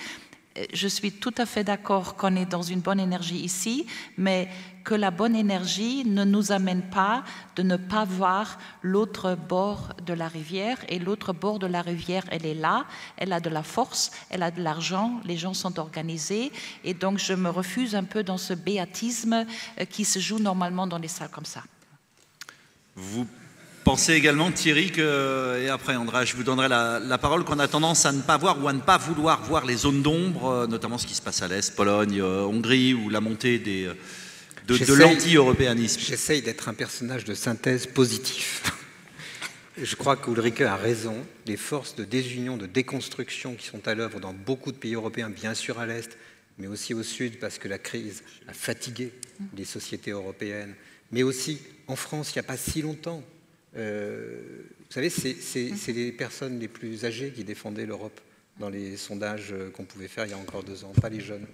je suis tout à fait d'accord qu'on est dans une bonne énergie ici, mais que la bonne énergie ne nous amène pas de ne pas voir l'autre bord de la rivière. Et l'autre bord de la rivière, elle est là, elle a de la force, elle a de l'argent, les gens sont organisés. Et donc je me refuse un peu dans ce béatisme qui se joue normalement dans des salles comme ça. Vous pensez également, Thierry, et après Andrea, je vous donnerai la parole, qu'on a tendance à ne pas voir ou à ne pas vouloir voir les zones d'ombre, notamment ce qui se passe à l'Est, Pologne, Hongrie, ou la montée de l'anti-européanisme. J'essaye d'être un personnage de synthèse positif. Je crois qu'Ulrike a raison. Les forces de désunion, de déconstruction qui sont à l'œuvre dans beaucoup de pays européens, bien sûr à l'Est, mais aussi au Sud, parce que la crise a fatigué les sociétés européennes, mais aussi en France, il n'y a pas si longtemps. Vous savez, c'est les personnes les plus âgées qui défendaient l'Europe dans les sondages qu'on pouvait faire il y a encore 2 ans, pas les jeunes.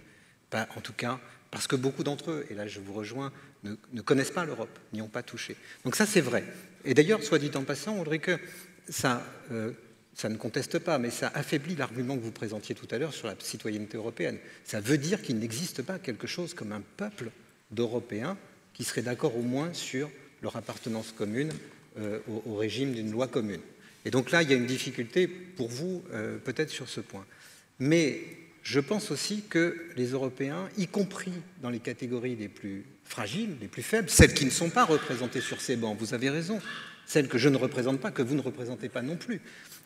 Pas, en tout cas, parce que beaucoup d'entre eux, et là je vous rejoins, ne connaissent pas l'Europe, n'y ont pas touché. Donc ça c'est vrai. Et d'ailleurs, soit dit en passant, Ulrike, ça ne conteste pas, mais ça affaiblit l'argument que vous présentiez tout à l'heure sur la citoyenneté européenne. Ça veut dire qu'il n'existe pas quelque chose comme un peuple d'Européens qui serait d'accord au moins sur leur appartenance commune au régime d'une loi commune. Et donc là, il y a une difficulté pour vous, peut-être sur ce point. Mais je pense aussi que les Européens, y compris dans les catégories les plus fragiles, les plus faibles, celles qui ne sont pas représentées sur ces bancs, vous avez raison, celles que je ne représente pas, que vous ne représentez pas non plus,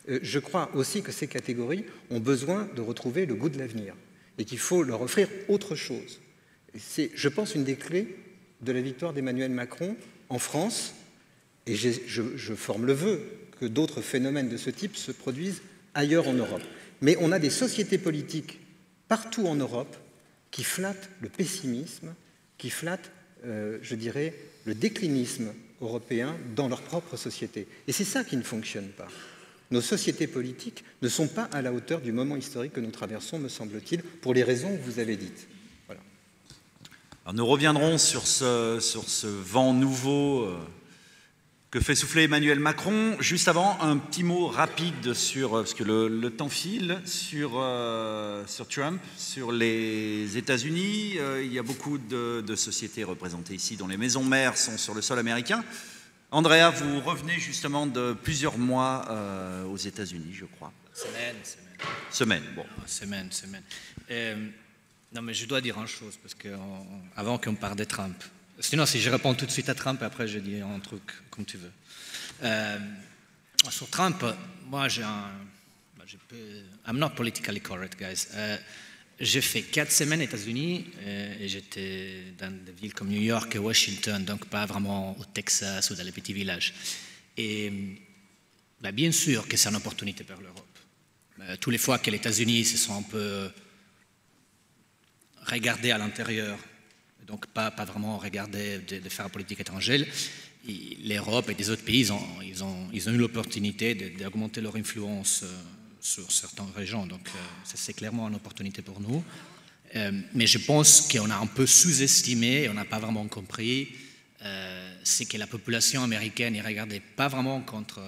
je crois aussi que ces catégories ont besoin de retrouver le goût de l'avenir et qu'il faut leur offrir autre chose. C'est, je pense, une des clés de la victoire d'Emmanuel Macron en France, et je forme le vœu que d'autres phénomènes de ce type se produisent ailleurs en Europe. Mais on a des sociétés politiques partout en Europe qui flattent le pessimisme, qui flattent, je dirais, le déclinisme européen dans leur propre société. Et c'est ça qui ne fonctionne pas. Nos sociétés politiques ne sont pas à la hauteur du moment historique que nous traversons, me semble-t-il, pour les raisons que vous avez dites. Voilà. Alors nous reviendrons sur ce vent nouveau que fait souffler Emmanuel Macron. Juste avant, un petit mot rapide sur, parce que le temps file, sur Trump, sur les États-Unis. Il y a beaucoup de sociétés représentées ici dont les maisons mères sont sur le sol américain. Andrea, vous revenez justement de plusieurs mois aux États-Unis, je crois. Semaine, bon. Semaine. Non, mais je dois dire une chose, parce que avant qu'on parle de Trump. Sinon, si je réponds tout de suite à Trump, après je dis un truc comme tu veux. Sur Trump, moi I'm not politically correct, guys. J'ai fait 4 semaines aux États-Unis et j'étais dans des villes comme New York et Washington, donc pas vraiment au Texas ou dans les petits villages. Et bien sûr que c'est une opportunité pour l'Europe. Toutes les fois que les États-Unis se sont un peu regardés à l'intérieur, donc pas vraiment regardés de faire la politique étrangère, l'Europe et des autres pays, ils ont eu l'opportunité d'augmenter leur influence sur certaines régions. Donc c'est clairement une opportunité pour nous. Mais je pense qu'on a un peu sous-estimé, on n'a pas vraiment compris, c'est que la population américaine ne regardait pas vraiment contre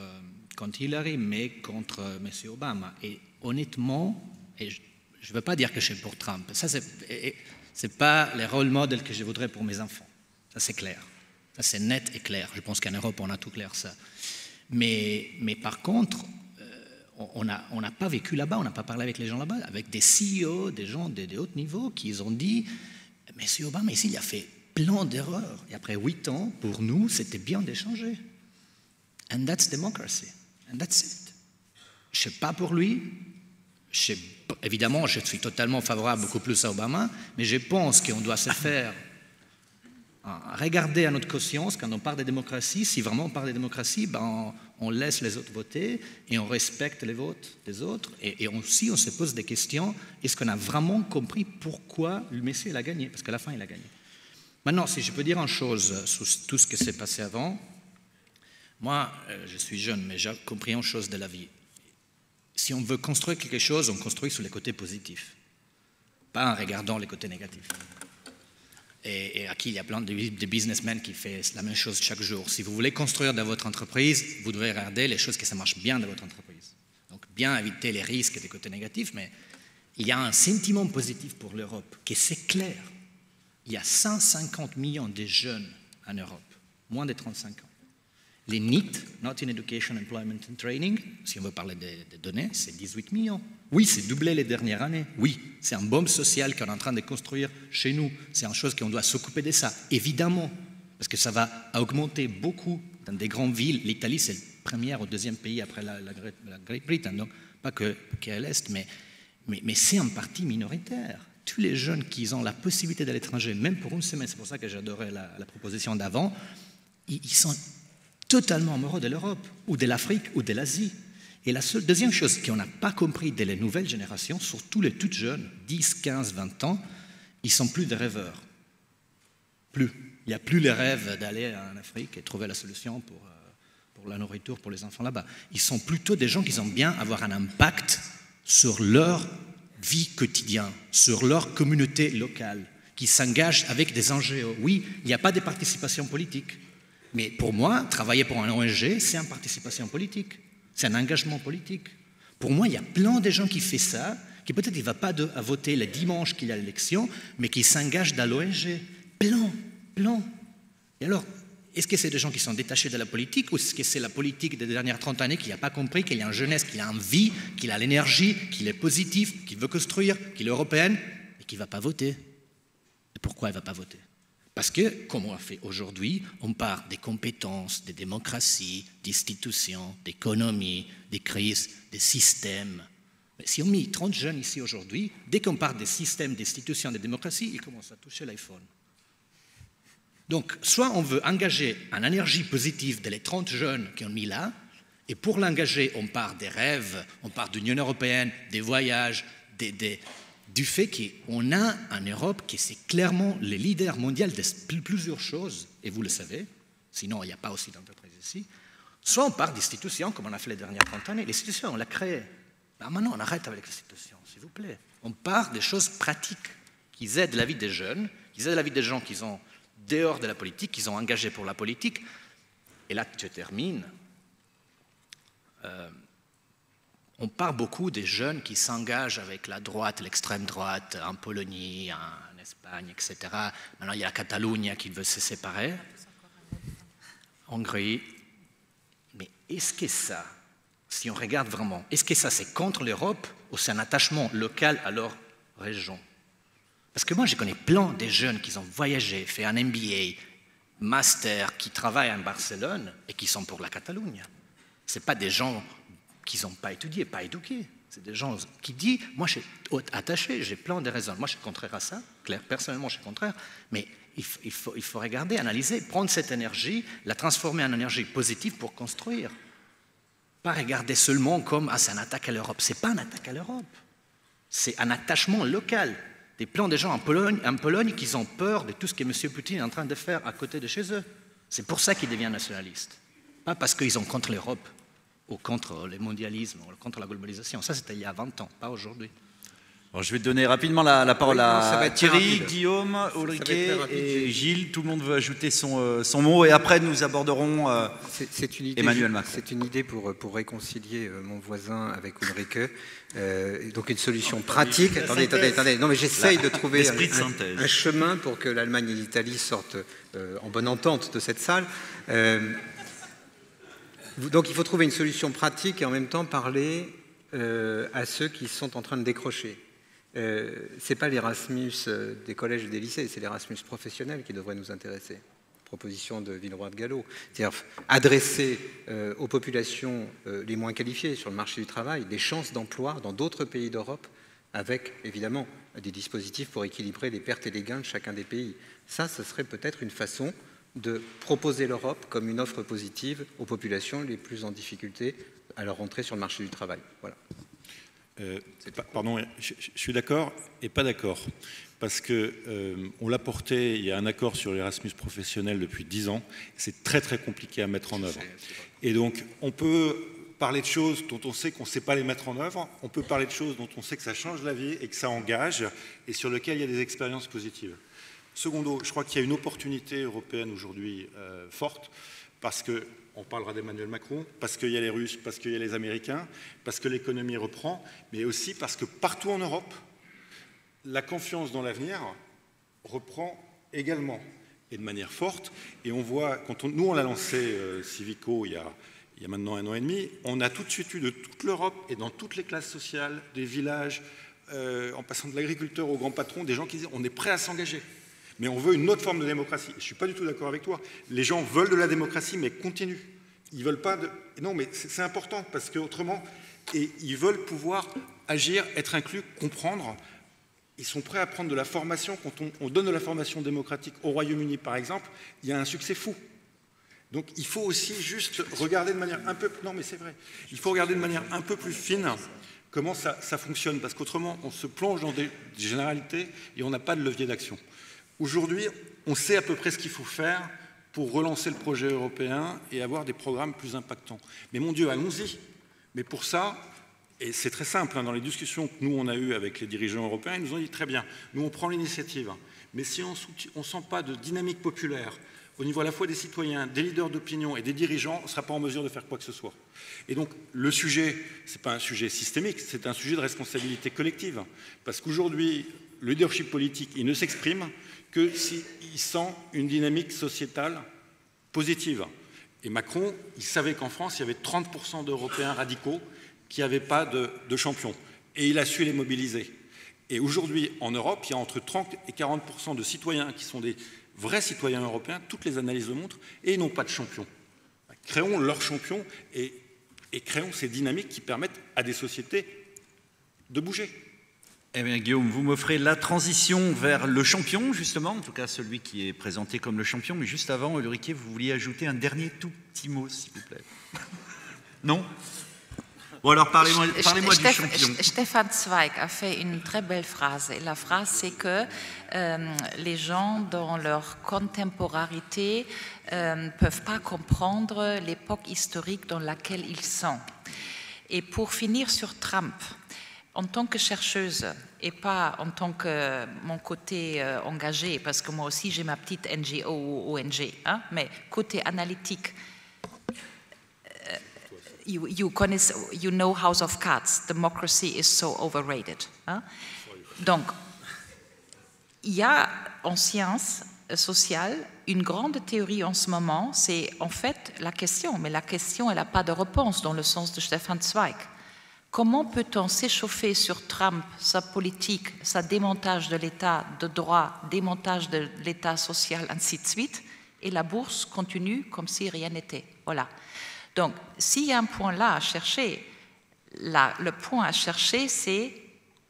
Hillary, mais contre M. Obama. Et honnêtement, et je ne veux pas dire que je suis pour Trump, ça c'est pas le rôle modèle que je voudrais pour mes enfants. Ça c'est clair. Ça c'est net et clair. Je pense qu'en Europe on a tout clair ça. Mais par contre, on n'a pas vécu là-bas, on n'a pas parlé avec les gens là-bas, avec des CEO, des gens de haut niveau qui ont dit « Monsieur Obama, ici, il a fait plein d'erreurs. Et après 8 ans, pour nous, c'était bien d'échanger. And that's democracy. And that's it. » Je ne sais pas pour lui. Évidemment, je suis totalement favorable beaucoup plus à Obama, mais je pense qu'on doit se faire regarder à notre conscience quand on parle de démocratie. Si vraiment on parle de démocratie, on laisse les autres voter et on respecte les votes des autres. Et aussi, on se pose des questions. Est-ce qu'on a vraiment compris pourquoi le Messie a gagné? Parce qu'à la fin, il a gagné. Maintenant, si je peux dire une chose sur tout ce qui s'est passé avant, moi, je suis jeune, mais j'ai compris une chose de la vie. Si on veut construire quelque chose, on construit sur les côtés positifs, pas en regardant les côtés négatifs. Et aquí, il y a plein de businessmen qui font la même chose chaque jour. Si vous voulez construire dans votre entreprise, vous devez regarder les choses que ça marche bien dans votre entreprise. Donc, bien éviter les risques des côtés négatifs, mais il y a un sentiment positif pour l'Europe, qui c'est clair. Il y a 150 millions de jeunes en Europe, moins de 35 ans. Les NEET, Not in Education, Employment and Training, si on veut parler des données, c'est 18 millions. Oui, c'est doublé les dernières années. Oui, c'est un bombe social qu'on est en train de construire chez nous. C'est une chose qu'on doit s'occuper de ça, évidemment, parce que ça va augmenter beaucoup dans des grandes villes. L'Italie, c'est le premier ou deuxième pays après la Grande-Bretagne, donc pas qu'à l'Est, mais c'est en partie minoritaire. Tous les jeunes qui ont la possibilité d'aller à l'étranger, même pour une semaine, c'est pour ça que j'adorais la proposition d'avant, ils sont totalement amoureux de l'Europe, ou de l'Afrique, ou de l'Asie. Et la deuxième chose qu'on n'a pas compris de les nouvelles générations, surtout les toutes jeunes, 10, 15, 20 ans, ils ne sont plus des rêveurs. Plus. Il n'y a plus les rêves d'aller en Afrique et trouver la solution pour la nourriture pour les enfants là-bas. Ils sont plutôt des gens qui aiment bien avoir un impact sur leur vie quotidienne, sur leur communauté locale, qui s'engagent avec des NGO. Oui, il n'y a pas de participation politique. Mais pour moi, travailler pour un ONG, c'est une participation politique, c'est un engagement politique. Pour moi, il y a plein de gens qui font ça, qui peut-être ne vont pas à voter le dimanche qu'il y a l'élection, mais qui s'engagent dans l'ONG. Plein. Et alors, est-ce que c'est des gens qui sont détachés de la politique, ou est-ce que c'est la politique des dernières 30 années qui n'a pas compris qu'il y a une jeunesse, qui a envie, qu'il a l'énergie, qu'il est positif, qu'il veut construire, qu'il est européenne, et qui ne va pas voter? Et pourquoi elle ne va pas voter? Parce que, comme on a fait aujourd'hui, on parle des compétences, des démocraties, d'institutions, d'économie, des crises, des systèmes. Mais si on met 30 jeunes ici aujourd'hui, dès qu'on parle des systèmes, d'institutions, des démocraties, ils commencent à toucher l'iPhone. Donc, soit on veut engager une énergie positive de les 30 jeunes qui ont mis là, et pour l'engager, on parle des rêves, on parle de l'Union européenne, des voyages, du fait qu'on a en Europe qui c'est clairement le leader mondial de plusieurs choses, et vous le savez, sinon il n'y a pas aussi d'entreprise ici, soit on parle d'institutions comme on a fait les dernières 30 années, l'institution on l'a créée, maintenant on arrête avec l'institution, s'il vous plaît. On parle des choses pratiques qui aident la vie des jeunes, qui aident la vie des gens qui sont dehors de la politique, qui sont engagés pour la politique. Et là, je termine. On parle beaucoup des jeunes qui s'engagent avec la droite, l'extrême droite, en Pologne, en Espagne, etc. Maintenant, il y a la Catalogne qui veut se séparer. Hongrie. Mais est-ce que ça, si on regarde vraiment, est-ce que ça c'est contre l'Europe ou c'est un attachement local à leur région? Parce que moi, je connais plein de jeunes qui ont voyagé, fait un MBA, master, qui travaillent en Barcelone et qui sont pour la Catalogne. Ce pas des gens qui n'ont pas étudié, pas éduqués. C'est des gens qui disent, moi je suis attaché, j'ai plein de raisons. Moi je suis contraire à ça, clair, personnellement je suis contraire, mais il faut regarder, analyser, prendre cette énergie, la transformer en énergie positive pour construire. Pas regarder seulement comme c'est une attaque à l'Europe. Ce n'est pas une attaque à l'Europe. C'est un attachement local. Des plans de gens en Pologne qui ont peur de tout ce que M. Poutine est en train de faire à côté de chez eux. C'est pour ça qu'ils deviennent nationalistes. Pas parce qu'ils sont contre l'Europe ou contre le mondialisme ou contre la globalisation. Ça, c'était il y a 20 ans, pas aujourd'hui. Alors, je vais donner rapidement la parole à Thierry, rapide. Guillaume, Ulrike et Gilles. Tout le monde veut ajouter son mot. Et après, nous aborderons Emmanuel Macron. C'est une idée pour réconcilier mon voisin avec Ulrike. Donc une solution pratique. Attendez. Non, mais j'essaye de trouver un chemin pour que l'Allemagne et l'Italie sortent en bonne entente de cette salle. Donc il faut trouver une solution pratique et en même temps parler à ceux qui sont en train de décrocher. Ce n'est pas l'Erasmus des collèges et des lycées, c'est l'Erasmus professionnel qui devrait nous intéresser. Proposition de Villeroy de Galhau. C'est-à-dire adresser aux populations les moins qualifiées sur le marché du travail des chances d'emploi dans d'autres pays d'Europe avec, évidemment, des dispositifs pour équilibrer les pertes et les gains de chacun des pays. Ça, ce serait peut-être une façon de proposer l'Europe comme une offre positive aux populations les plus en difficulté à leur entrée sur le marché du travail. Voilà. Pardon, je suis d'accord et pas d'accord. Parce qu'on l'a porté, il y a un accord sur l'Erasmus professionnel depuis 10 ans. C'est très très compliqué à mettre en œuvre. Et donc, on peut parler de choses dont on sait qu'on ne sait pas les mettre en œuvre. On peut parler de choses dont on sait que ça change la vie et que ça engage et sur lesquelles il y a des expériences positives. Secondo, je crois qu'il y a une opportunité européenne aujourd'hui forte parce qu'on parlera d'Emmanuel Macron, parce qu'il y a les Russes, parce qu'il y a les Américains, parce que l'économie reprend, mais aussi parce que partout en Europe, la confiance dans l'avenir reprend également et de manière forte. Et on voit, nous on l'a lancé Civico il y a maintenant 1 an et demi, on a tout de suite eu de toute l'Europe et dans toutes les classes sociales, des villages, en passant de l'agriculteur au grand patron, des gens qui disent on est prêt à s'engager. Mais on veut une autre forme de démocratie. Je ne suis pas du tout d'accord avec toi. Les gens veulent de la démocratie, mais continue. Ils veulent pas de... Non, mais c'est important, parce qu'autrement, ils veulent pouvoir agir, être inclus, comprendre. Ils sont prêts à prendre de la formation. Quand on donne de la formation démocratique au Royaume-Uni, par exemple, il y a un succès fou. Donc il faut aussi juste regarder de manière un peu... Non, mais c'est vrai. Il faut regarder de manière un peu plus fine comment ça fonctionne, parce qu'autrement, on se plonge dans des généralités et on n'a pas de levier d'action. Aujourd'hui, on sait à peu près ce qu'il faut faire pour relancer le projet européen et avoir des programmes plus impactants. Mais mon Dieu, allons-y. Mais pour ça, et c'est très simple, dans les discussions que nous, on a eues avec les dirigeants européens, ils nous ont dit très bien, nous, on prend l'initiative. Mais si on ne sent pas de dynamique populaire au niveau à la fois des citoyens, des leaders d'opinion et des dirigeants, on ne sera pas en mesure de faire quoi que ce soit. Et donc, le sujet, ce n'est pas un sujet systémique, c'est un sujet de responsabilité collective. Parce qu'aujourd'hui, le leadership politique, il ne s'exprime que s'il sent une dynamique sociétale positive. Et Macron, il savait qu'en France, il y avait 30% d'Européens radicaux qui n'avaient pas de champion. Et il a su les mobiliser. Et aujourd'hui, en Europe, il y a entre 30 et 40% de citoyens qui sont des vrais citoyens européens, toutes les analyses le montrent, et ils n'ont pas de champion. Créons leur champion et créons ces dynamiques qui permettent à des sociétés de bouger. Eh bien, Guillaume, vous m'offrez la transition vers le champion, justement, en tout cas celui qui est présenté comme le champion, mais juste avant, Ulrike, vous vouliez ajouter un dernier tout petit mot, s'il vous plaît. Non? Bon, alors parlez-moi du champion. Stefan Zweig a fait une très belle phrase. Et la phrase, c'est que les gens, dans leur contemporanéité, ne peuvent pas comprendre l'époque historique dans laquelle ils sont. Et pour finir sur Trump, en tant que chercheuse et pas en tant que mon côté engagé, parce que moi aussi j'ai ma petite NGO ou ONG, mais côté analytique, you know House of Cards, democracy is so overrated. Hein? Donc, il y a en sciences sociales une grande théorie en ce moment, c'est en fait la question, mais la question, elle n'a pas de réponse dans le sens de Stefan Zweig. Comment peut-on s'échauffer sur Trump, sa politique, sa démontage de l'État de droit, démontage de l'État social, ainsi de suite, et la bourse continue comme si rien n'était. Voilà. Donc, s'il y a un point là à chercher, le point à chercher, c'est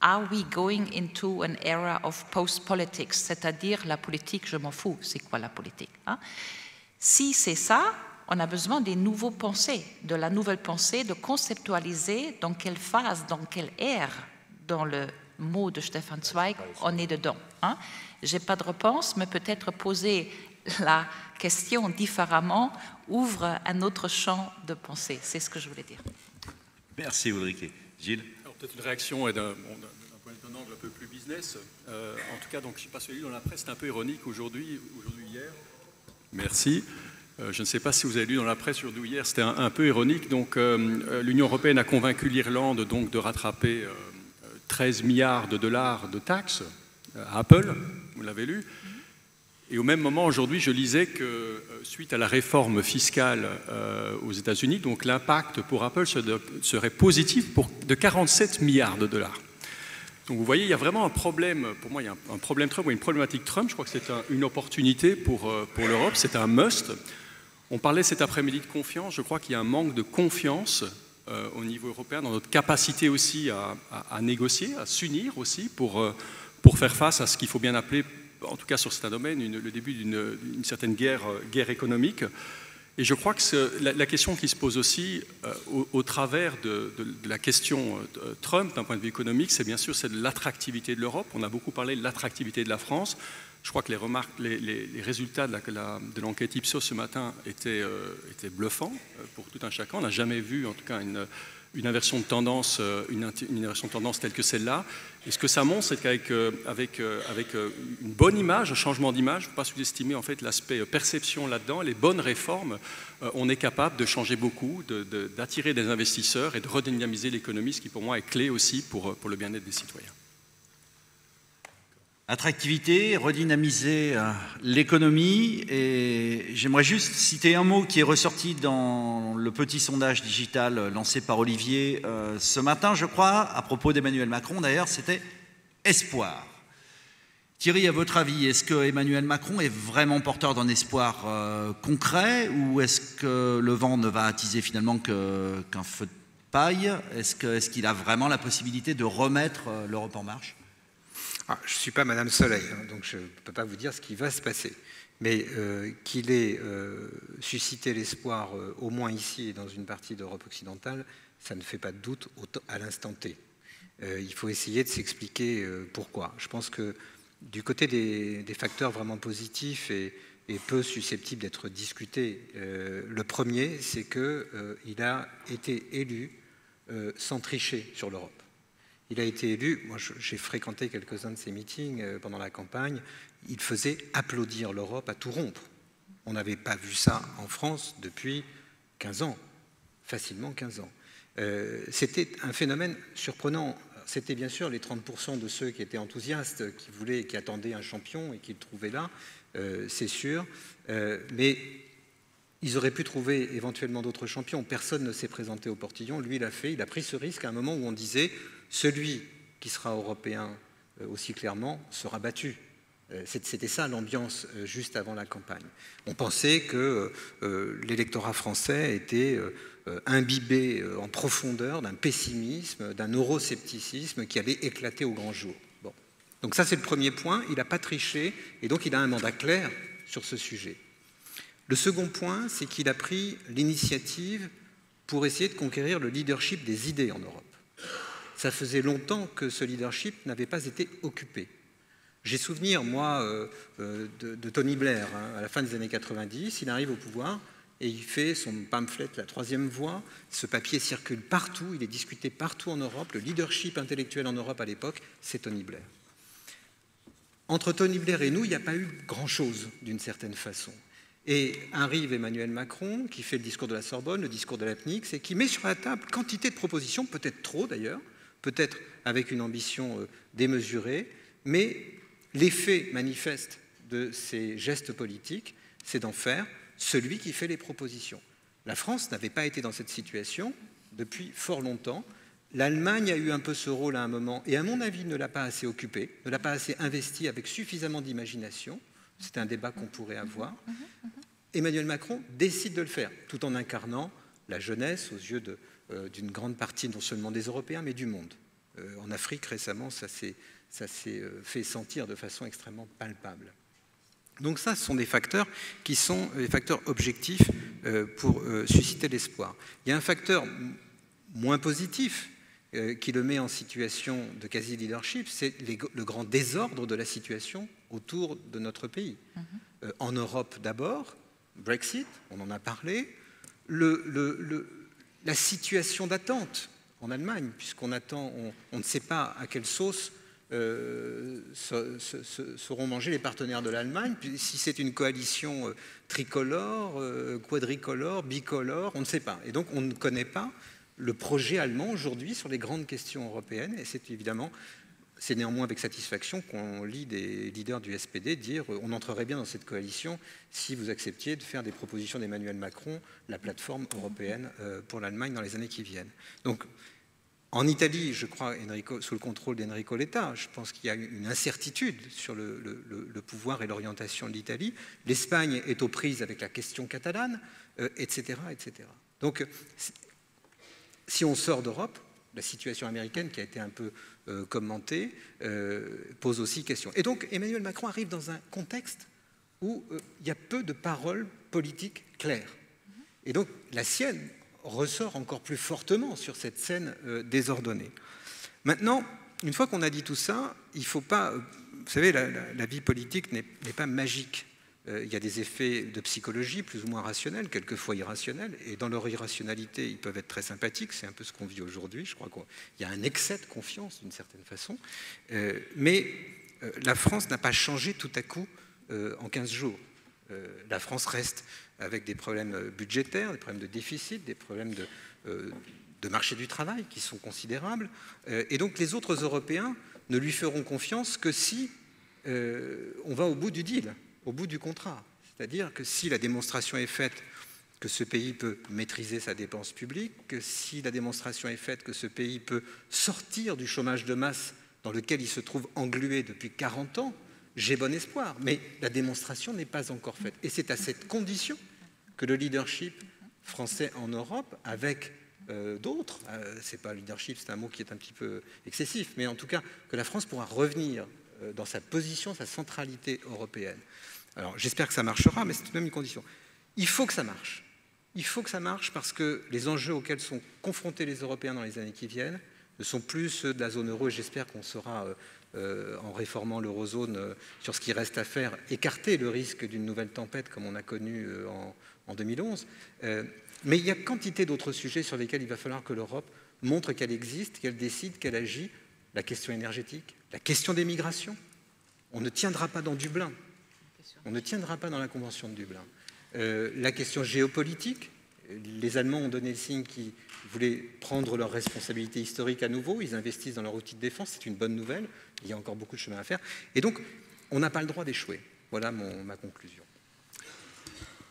are we going into an era of post-politics, c'est-à-dire la politique, je m'en fous, c'est quoi la politique, hein? Si c'est ça, on a besoin des nouveaux pensées, de la nouvelle pensée, de conceptualiser dans quelle phase, dans quelle ère, dans le mot de Stefan Zweig, on est dedans. Hein? Je n'ai pas de réponse, mais peut-être poser la question différemment ouvre un autre champ de pensée. C'est ce que je voulais dire. Merci Ulrike. Gilles? Peut-être une réaction d'un angle un peu plus business. En tout cas, donc, je ne sais pas si vous avez lu dans la presse, c'est un peu ironique aujourd'hui, hier. Merci. Je ne sais pas si vous avez lu dans la presse aujourd'hui hier, c'était un peu ironique. Donc, l'Union européenne a convaincu l'Irlande donc, de rattraper 13 milliards de dollars de taxes à Apple, vous l'avez lu. Et au même moment, aujourd'hui, je lisais que suite à la réforme fiscale aux États-Unis, donc l'impact pour Apple serait positif de 47 milliards de dollars. Donc vous voyez, il y a vraiment un problème, pour moi, il y a un problème Trump, ou une problématique Trump. Je crois que c'est une opportunité pour l'Europe, c'est un must. On parlait cet après-midi de confiance, je crois qu'il y a un manque de confiance au niveau européen dans notre capacité aussi à négocier, à s'unir aussi pour faire face à ce qu'il faut bien appeler, en tout cas sur certains domaines, le début d'une certaine guerre économique. Et je crois que la question qui se pose aussi au travers de la question Trump, d'un point de vue économique, c'est bien sûr de l'attractivité de l'Europe. On a beaucoup parlé de l'attractivité de la France. Je crois que les résultats de l'enquête Ipsos ce matin étaient bluffants pour tout un chacun. On n'a jamais vu, en tout cas, une inversion de tendance, telle que celle-là. Et ce que ça montre, c'est qu'avec une bonne image, un changement d'image, il ne faut pas sous-estimer en fait l'aspect perception là-dedans, les bonnes réformes, on est capable de changer beaucoup, d'attirer des investisseurs et de redynamiser l'économie, ce qui pour moi est clé aussi pour le bien-être des citoyens. Attractivité, redynamiser l'économie, et j'aimerais juste citer un mot qui est ressorti dans le petit sondage digital lancé par Olivier ce matin, je crois, à propos d'Emmanuel Macron d'ailleurs, c'était espoir. Thierry, à votre avis, est-ce que Emmanuel Macron est vraiment porteur d'un espoir concret, ou est-ce que le vent ne va attiser finalement qu'un feu de paille? Est-ce qu'il a vraiment la possibilité de remettre l'Europe en marche? Je ne suis pas Madame Soleil, hein, donc je ne peux pas vous dire ce qui va se passer. Mais qu'il ait suscité l'espoir, au moins ici et dans une partie d'Europe occidentale, ça ne fait pas de doute à l'instant T. Il faut essayer de s'expliquer pourquoi. Je pense que du côté des facteurs vraiment positifs et peu susceptibles d'être discutés, le premier, c'est qu'il a été élu sans tricher sur l'Europe. Il a été élu, moi j'ai fréquenté quelques-uns de ses meetings pendant la campagne, il faisait applaudir l'Europe à tout rompre. On n'avait pas vu ça en France depuis 15 ans, facilement 15 ans. C'était un phénomène surprenant. C'était bien sûr les 30% de ceux qui étaient enthousiastes, qui attendaient un champion et qui le trouvaient là, c'est sûr, mais ils auraient pu trouver éventuellement d'autres champions. Personne ne s'est présenté au portillon, lui l'a fait, il a pris ce risque à un moment où on disait celui qui sera européen aussi clairement sera battu. C'était ça l'ambiance juste avant la campagne. On pensait que l'électorat français était imbibé en profondeur d'un pessimisme, d'un euroscepticisme qui allait éclater au grand jour. Bon. Donc ça c'est le premier point, il n'a pas triché et donc il a un mandat clair sur ce sujet. Le second point, c'est qu'il a pris l'initiative pour essayer de conquérir le leadership des idées en Europe. Ça faisait longtemps que ce leadership n'avait pas été occupé. J'ai souvenir, moi, de Tony Blair, hein, à la fin des années 90, il arrive au pouvoir et il fait son pamphlet, la troisième voie. Ce papier circule partout, il est discuté partout en Europe. Le leadership intellectuel en Europe à l'époque, c'est Tony Blair. Entre Tony Blair et nous, il n'y a pas eu grand-chose d'une certaine façon. Et arrive Emmanuel Macron, qui fait le discours de la Sorbonne, le discours de l'APNIX, et qui met sur la table quantité de propositions, peut-être trop d'ailleurs, peut-être avec une ambition démesurée, mais l'effet manifeste de ces gestes politiques, c'est d'en faire celui qui fait les propositions. La France n'avait pas été dans cette situation depuis fort longtemps. L'Allemagne a eu un peu ce rôle à un moment, et à mon avis ne l'a pas assez occupé, ne l'a pas assez investi avec suffisamment d'imagination. C'est un débat qu'on pourrait avoir. Emmanuel Macron décide de le faire, tout en incarnant la jeunesse aux yeux d'une grande partie, non seulement des Européens, mais du monde. En Afrique, récemment, ça s'est fait sentir de façon extrêmement palpable. Donc ça, ce sont des facteurs qui sont des facteurs objectifs pour susciter l'espoir. Il y a un facteur moins positif qui le met en situation de quasi-leadership, c'est le grand désordre de la situation autour de notre pays. En Europe d'abord, Brexit, on en a parlé, la situation d'attente en Allemagne, puisqu'on attend, on ne sait pas à quelle sauce seront mangés les partenaires de l'Allemagne, si c'est une coalition tricolore, quadricolore, bicolore, on ne sait pas. Et donc on ne connaît pas le projet allemand aujourd'hui sur les grandes questions européennes, et c'est néanmoins avec satisfaction qu'on lit des leaders du SPD dire on entrerait bien dans cette coalition si vous acceptiez de faire des propositions d'Emmanuel Macron, la plateforme européenne pour l'Allemagne dans les années qui viennent. Donc en Italie, je crois, sous le contrôle d'Enrico Letta, je pense qu'il y a une incertitude sur le pouvoir et l'orientation de l'Italie. L'Espagne est aux prises avec la question catalane, etc., etc. Donc si on sort d'Europe, la situation américaine qui a été un peu commentée pose aussi question. Et donc Emmanuel Macron arrive dans un contexte où il y a peu de paroles politiques claires. Et donc la sienne ressort encore plus fortement sur cette scène désordonnée. Maintenant, une fois qu'on a dit tout ça, il ne faut pas... Vous savez, la vie politique n'est pas magique. Il y a des effets de psychologie plus ou moins rationnels, quelquefois irrationnels, et dans leur irrationalité, ils peuvent être très sympathiques, c'est un peu ce qu'on vit aujourd'hui, je crois qu'il y a un excès de confiance d'une certaine façon, mais la France n'a pas changé tout à coup en 15 jours. La France reste avec des problèmes budgétaires, des problèmes de déficit, des problèmes de marché du travail qui sont considérables, et donc les autres Européens ne lui feront confiance que si on va au bout du deal, au bout du contrat. C'est-à-dire que si la démonstration est faite que ce pays peut maîtriser sa dépense publique, que si la démonstration est faite que ce pays peut sortir du chômage de masse dans lequel il se trouve englué depuis 40 ans, j'ai bon espoir. Mais la démonstration n'est pas encore faite. Et c'est à cette condition que le leadership français en Europe, avec d'autres, c'est pas leadership, c'est un mot qui est un petit peu excessif, mais en tout cas que la France pourra revenir dans sa position, sa centralité européenne. Alors j'espère que ça marchera, mais c'est tout de même une condition. Il faut que ça marche. Il faut que ça marche parce que les enjeux auxquels sont confrontés les Européens dans les années qui viennent ne sont plus ceux de la zone euro, et j'espère qu'on saura, en réformant l'eurozone, sur ce qui reste à faire, écarter le risque d'une nouvelle tempête comme on a connu en 2011. Mais il y a quantité d'autres sujets sur lesquels il va falloir que l'Europe montre qu'elle existe, qu'elle décide, qu'elle agit. La question énergétique, la question des migrations. On ne tiendra pas dans Dublin. On ne tiendra pas dans la Convention de Dublin. La question géopolitique, les Allemands ont donné le signe qu'ils voulaient prendre leurs responsabilités historiques à nouveau, ils investissent dans leur outil de défense, c'est une bonne nouvelle, il y a encore beaucoup de chemin à faire. Et donc, on n'a pas le droit d'échouer. Voilà ma conclusion.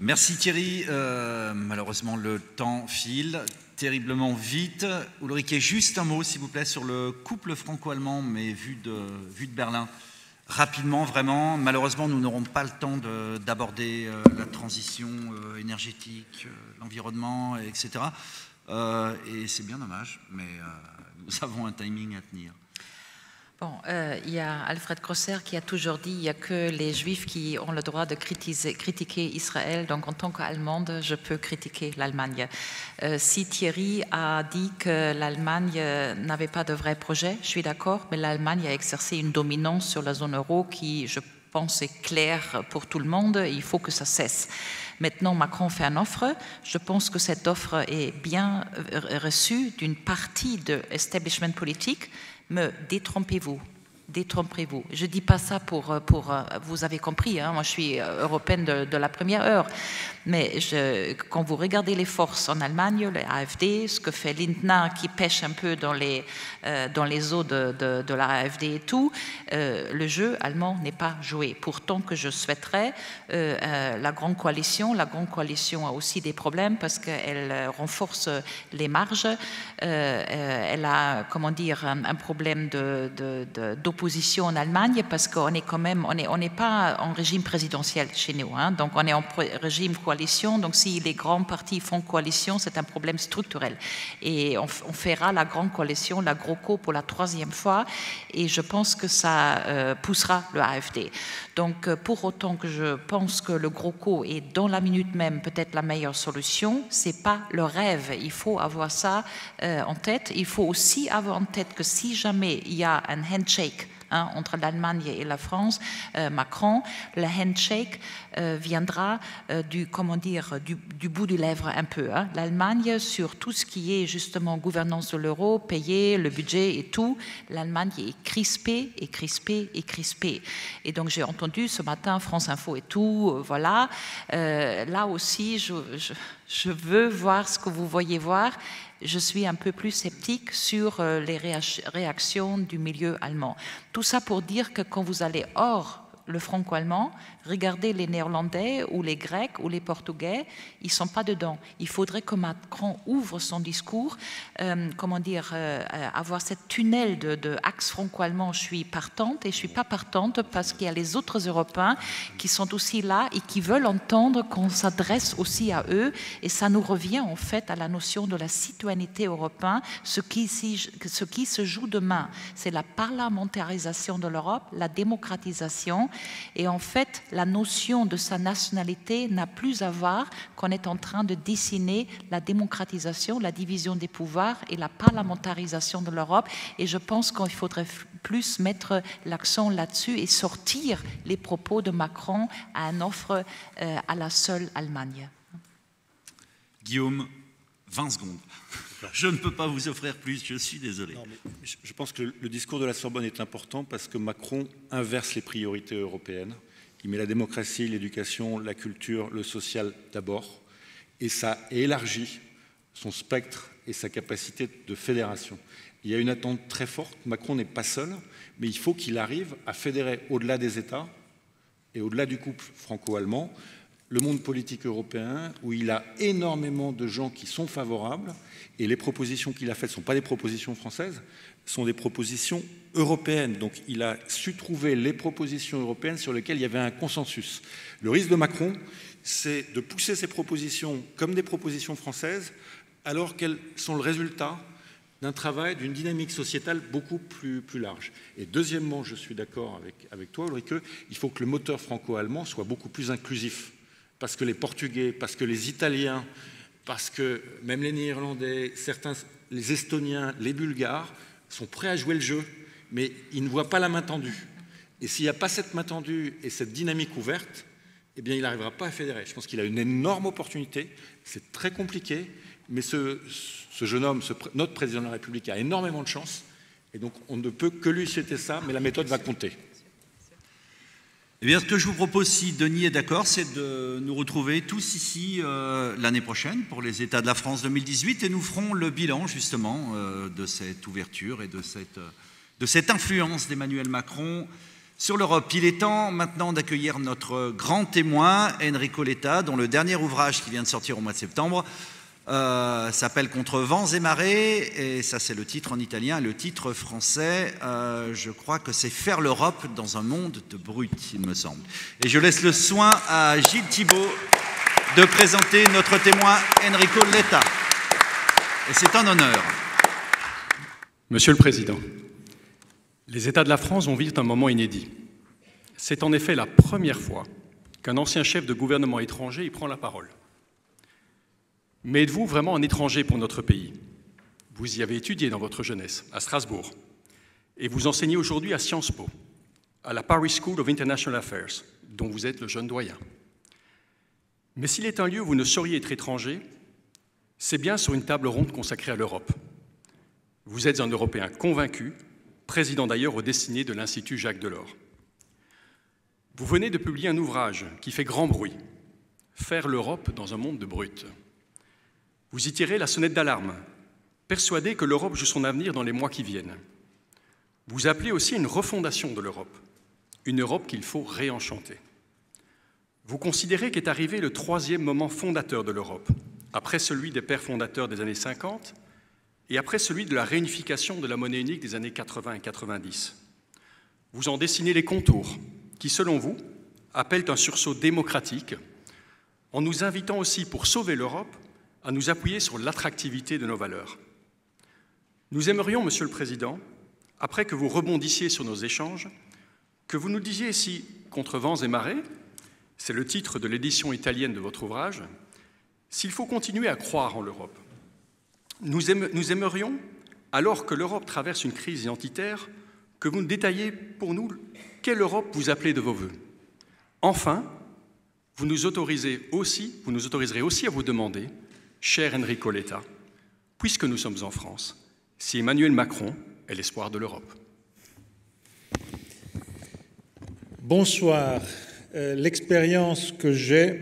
Merci Thierry. Malheureusement, le temps file terriblement vite. Ulrike, juste un mot, s'il vous plaît, sur le couple franco-allemand, mais vu de Berlin. Rapidement, vraiment. Malheureusement, nous n'aurons pas le temps d'aborder la transition énergétique, l'environnement, etc. Et c'est bien dommage, mais nous avons un timing à tenir. Bon, il y a Alfred Grosser qui a toujours dit qu'il n'y a que les Juifs qui ont le droit de critiquer Israël. Donc, en tant qu'Allemande, je peux critiquer l'Allemagne. Si Thierry a dit que l'Allemagne n'avait pas de vrai projet, je suis d'accord, mais l'Allemagne a exercé une dominance sur la zone euro qui, je pense, est claire pour tout le monde. Il faut que ça cesse. Maintenant, Macron fait une offre. Je pense que cette offre est bien reçue d'une partie de l'establishment politique. Mais détrompez-vous, détrompez-vous. Je ne dis pas ça pour vous avez compris, hein, moi je suis européenne de la première heure, mais quand vous regardez les forces en Allemagne, le AfD, ce que fait Lindner qui pêche un peu dans les eaux de la AfD et tout, le jeu allemand n'est pas joué. Pourtant que je souhaiterais la grande coalition a aussi des problèmes parce qu'elle renforce les marges, elle a, comment dire, un problème d'opposition en Allemagne parce qu'on est quand même, on n'est pas en régime présidentiel chez nous, hein, donc on est en régime coalition, donc si les grands partis font coalition, c'est un problème structurel. Et on fera la grande coalition, la GroKo pour la 3e fois, et je pense que ça poussera le AfD. Donc pour autant que je pense que le GroKo est dans la minute même peut-être la meilleure solution, c'est pas le rêve, il faut avoir ça en tête. Il faut aussi avoir en tête que si jamais il y a un handshake entre l'Allemagne et la France, Macron, le handshake viendra du bout du lèvre un peu. Hein. L'Allemagne, sur tout ce qui est justement gouvernance de l'euro, payer le budget et tout, l'Allemagne est crispée et crispée et crispée. Et donc j'ai entendu ce matin France Info et tout, voilà. Là aussi, je veux voir ce que vous voyez voir. Je suis un peu plus sceptique sur les réactions du milieu allemand. Tout ça pour dire que quand vous allez hors le franco-allemand, regardez les Néerlandais ou les Grecs ou les Portugais, ils ne sont pas dedans. Il faudrait que Macron ouvre son discours, avoir cette tunnel de axe franco-allemand. Je suis partante et je ne suis pas partante parce qu'il y a les autres Européens qui sont aussi là et qui veulent entendre qu'on s'adresse aussi à eux. Et ça nous revient en fait à la notion de la citoyenneté européenne. Ce qui se joue demain, c'est la parlementarisation de l'Europe, la démocratisation. Et en fait, la notion de sa nationalité n'a plus à voir qu'on est en train de dessiner la démocratisation, la division des pouvoirs et la parlementarisation de l'Europe. Et je pense qu'il faudrait plus mettre l'accent là-dessus et sortir les propos de Macron à une offre à la seule Allemagne. Guillaume, 20 secondes. Je ne peux pas vous offrir plus, je suis désolé. Non, mais je pense que le discours de la Sorbonne est important parce que Macron inverse les priorités européennes. Il met la démocratie, l'éducation, la culture, le social d'abord. Et ça élargit son spectre et sa capacité de fédération. Il y a une attente très forte. Macron n'est pas seul, mais il faut qu'il arrive à fédérer au-delà des États et au-delà du couple franco-allemand le monde politique européen, où il a énormément de gens qui sont favorables, et les propositions qu'il a faites ne sont pas des propositions françaises, sont des propositions européennes. Donc il a su trouver les propositions européennes sur lesquelles il y avait un consensus. Le risque de Macron, c'est de pousser ces propositions comme des propositions françaises, alors qu'elles sont le résultat d'un travail, d'une dynamique sociétale beaucoup plus large. Et deuxièmement, je suis d'accord avec toi, Ulrike, il faut que le moteur franco-allemand soit beaucoup plus inclusif. Parce que les Portugais, parce que les Italiens, parce que même les Néerlandais, certains, les Estoniens, les Bulgares, sont prêts à jouer le jeu, mais ils ne voient pas la main tendue. Et s'il n'y a pas cette main tendue et cette dynamique ouverte, eh bien, il n'arrivera pas à fédérer. Je pense qu'il a une énorme opportunité, c'est très compliqué, mais ce jeune homme, notre président de la République, a énormément de chance, et donc on ne peut que lui souhaiter ça, mais la méthode va compter. Eh bien, ce que je vous propose, si Denis est d'accord, c'est de nous retrouver tous ici l'année prochaine pour les États de la France 2018 et nous ferons le bilan justement de cette ouverture et de cette influence d'Emmanuel Macron sur l'Europe. Il est temps maintenant d'accueillir notre grand témoin, Enrico Letta, dont le dernier ouvrage qui vient de sortir au mois de septembre s'appelle « Contre vents et marées » et ça c'est le titre en italien. Le titre français, je crois que c'est « Faire l'Europe dans un monde de brutes », il me semble. Et je laisse le soin à Gilles Thibault de présenter notre témoin Enrico Letta. Et c'est un honneur. Monsieur le Président, les États de la France vont vivre un moment inédit. C'est en effet la première fois qu'un ancien chef de gouvernement étranger y prend la parole. Mais êtes-vous vraiment un étranger pour notre pays? Vous y avez étudié dans votre jeunesse, à Strasbourg, et vous enseignez aujourd'hui à Sciences Po, à la Paris School of International Affairs, dont vous êtes le jeune doyen. Mais s'il est un lieu où vous ne sauriez être étranger, c'est bien sur une table ronde consacrée à l'Europe. Vous êtes un Européen convaincu, président d'ailleurs aux destinées de l'Institut Jacques Delors. Vous venez de publier un ouvrage qui fait grand bruit, « Faire l'Europe dans un monde de brutes ». Vous y tirez la sonnette d'alarme, persuadé que l'Europe joue son avenir dans les mois qui viennent. Vous appelez aussi à une refondation de l'Europe, une Europe qu'il faut réenchanter. Vous considérez qu'est arrivé le troisième moment fondateur de l'Europe, après celui des pères fondateurs des années 50 et après celui de la réunification de la monnaie unique des années 80 et 90. Vous en dessinez les contours, qui, selon vous, appellent un sursaut démocratique, en nous invitant aussi, pour sauver l'Europe, à nous appuyer sur l'attractivité de nos valeurs. Nous aimerions, Monsieur le Président, après que vous rebondissiez sur nos échanges, que vous nous disiez si, contre vents et marées, c'est le titre de l'édition italienne de votre ouvrage, s'il faut continuer à croire en l'Europe. Nous aimerions, alors que l'Europe traverse une crise identitaire, que vous nous détailliez pour nous quelle Europe vous appelez de vos vœux. Enfin, vous nous autoriserez aussi à vous demander, cher Enrico Letta, puisque nous sommes en France, si Emmanuel Macron est l'espoir de l'Europe. Bonsoir. L'expérience que j'ai,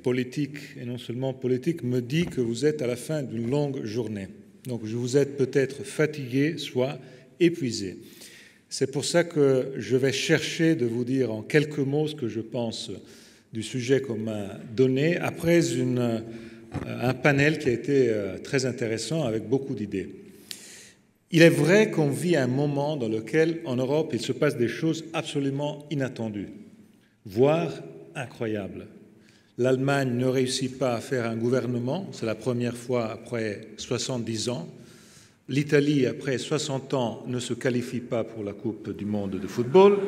politique et non seulement politique, me dit que vous êtes à la fin d'une longue journée. Donc vous êtes peut-être fatigué, soit épuisé. C'est pour ça que je vais chercher de vous dire en quelques mots ce que je pense du sujet qu'on m'a donné, après un panel qui a été très intéressant avec beaucoup d'idées. Il est vrai qu'on vit un moment dans lequel, en Europe, il se passe des choses absolument inattendues, voire incroyables. L'Allemagne ne réussit pas à faire un gouvernement, c'est la première fois après 70 ans. L'Italie, après 60 ans, ne se qualifie pas pour la Coupe du monde de football.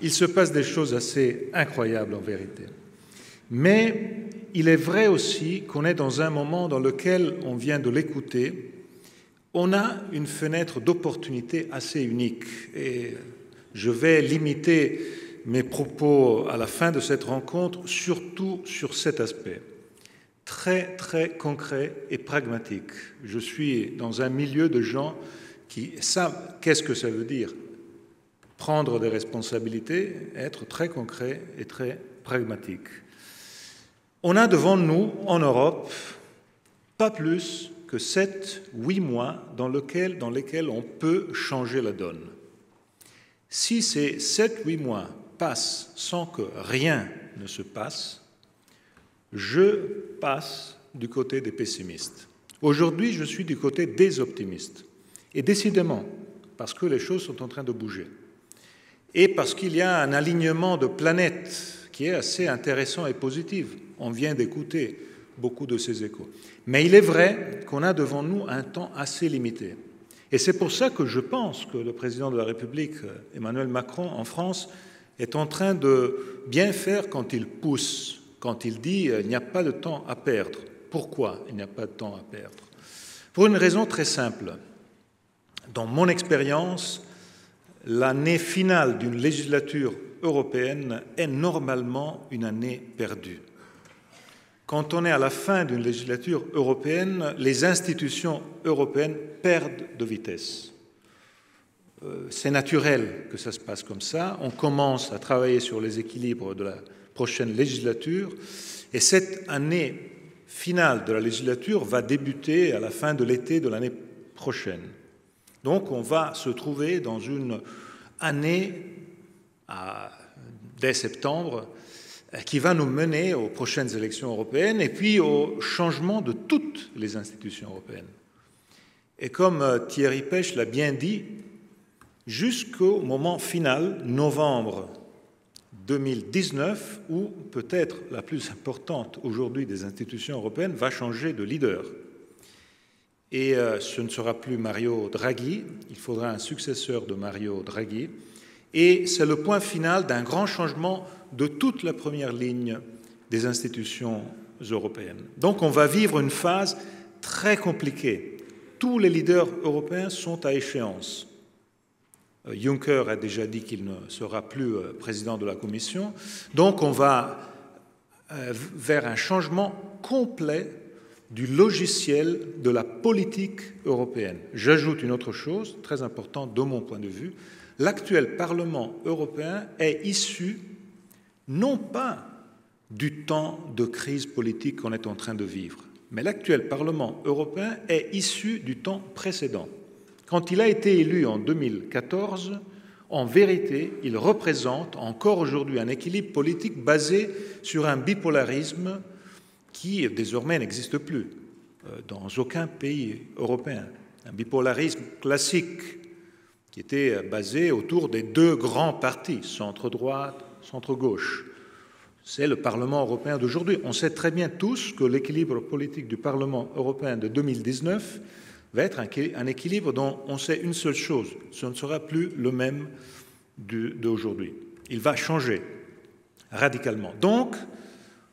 Il se passe des choses assez incroyables en vérité. Mais il est vrai aussi qu'on est dans un moment dans lequel, on vient de l'écouter, on a une fenêtre d'opportunité assez unique. Et je vais limiter mes propos à la fin de cette rencontre, surtout sur cet aspect. Très, très concret et pragmatique. Je suis dans un milieu de gens qui savent qu'est-ce que ça veut dire. Prendre des responsabilités, être très concret et très pragmatique. On a devant nous, en Europe, pas plus que 7-8 mois dans lesquels on peut changer la donne. Si ces 7-8 mois passent sans que rien ne se passe, je passe du côté des pessimistes. Aujourd'hui, je suis du côté des optimistes. Et décidément, parce que les choses sont en train de bouger. Et parce qu'il y a un alignement de planètes qui est assez intéressant et positif. On vient d'écouter beaucoup de ces échos. Mais il est vrai qu'on a devant nous un temps assez limité. Et c'est pour ça que je pense que le président de la République, Emmanuel Macron, en France, est en train de bien faire quand il pousse, quand il dit « il n'y a pas de temps à perdre ». Pourquoi il n'y a pas de temps à perdre? Pour une raison très simple. Dans mon expérience, l'année finale d'une législature européenne est normalement une année perdue. Quand on est à la fin d'une législature européenne, les institutions européennes perdent de vitesse. C'est naturel que ça se passe comme ça. On commence à travailler sur les équilibres de la prochaine législature et cette année finale de la législature va débuter à la fin de l'été de l'année prochaine. Donc on va se trouver dans une année dès septembre qui va nous mener aux prochaines élections européennes et puis au changement de toutes les institutions européennes. Et comme Thierry Pech l'a bien dit, jusqu'au moment final, novembre 2019, où peut-être la plus importante aujourd'hui des institutions européennes va changer de leader. Et ce ne sera plus Mario Draghi, il faudra un successeur de Mario Draghi. Et c'est le point final d'un grand changement de toute la première ligne des institutions européennes. Donc on va vivre une phase très compliquée. Tous les leaders européens sont à échéance. Juncker a déjà dit qu'il ne sera plus président de la Commission. Donc on va vers un changement complet du logiciel de la politique européenne. J'ajoute une autre chose, très importante de mon point de vue. L'actuel Parlement européen est issu non pas du temps de crise politique qu'on est en train de vivre, mais l'actuel Parlement européen est issu du temps précédent. Quand il a été élu en 2014, en vérité, il représente encore aujourd'hui un équilibre politique basé sur un bipolarisme qui désormais n'existe plus dans aucun pays européen. Un bipolarisme classique qui était basé autour des deux grands partis, centre-droite, centre-gauche. C'est le Parlement européen d'aujourd'hui. On sait très bien tous que l'équilibre politique du Parlement européen de 2019 va être un équilibre dont on sait une seule chose, ce ne sera plus le même d'aujourd'hui. Il va changer radicalement. Donc,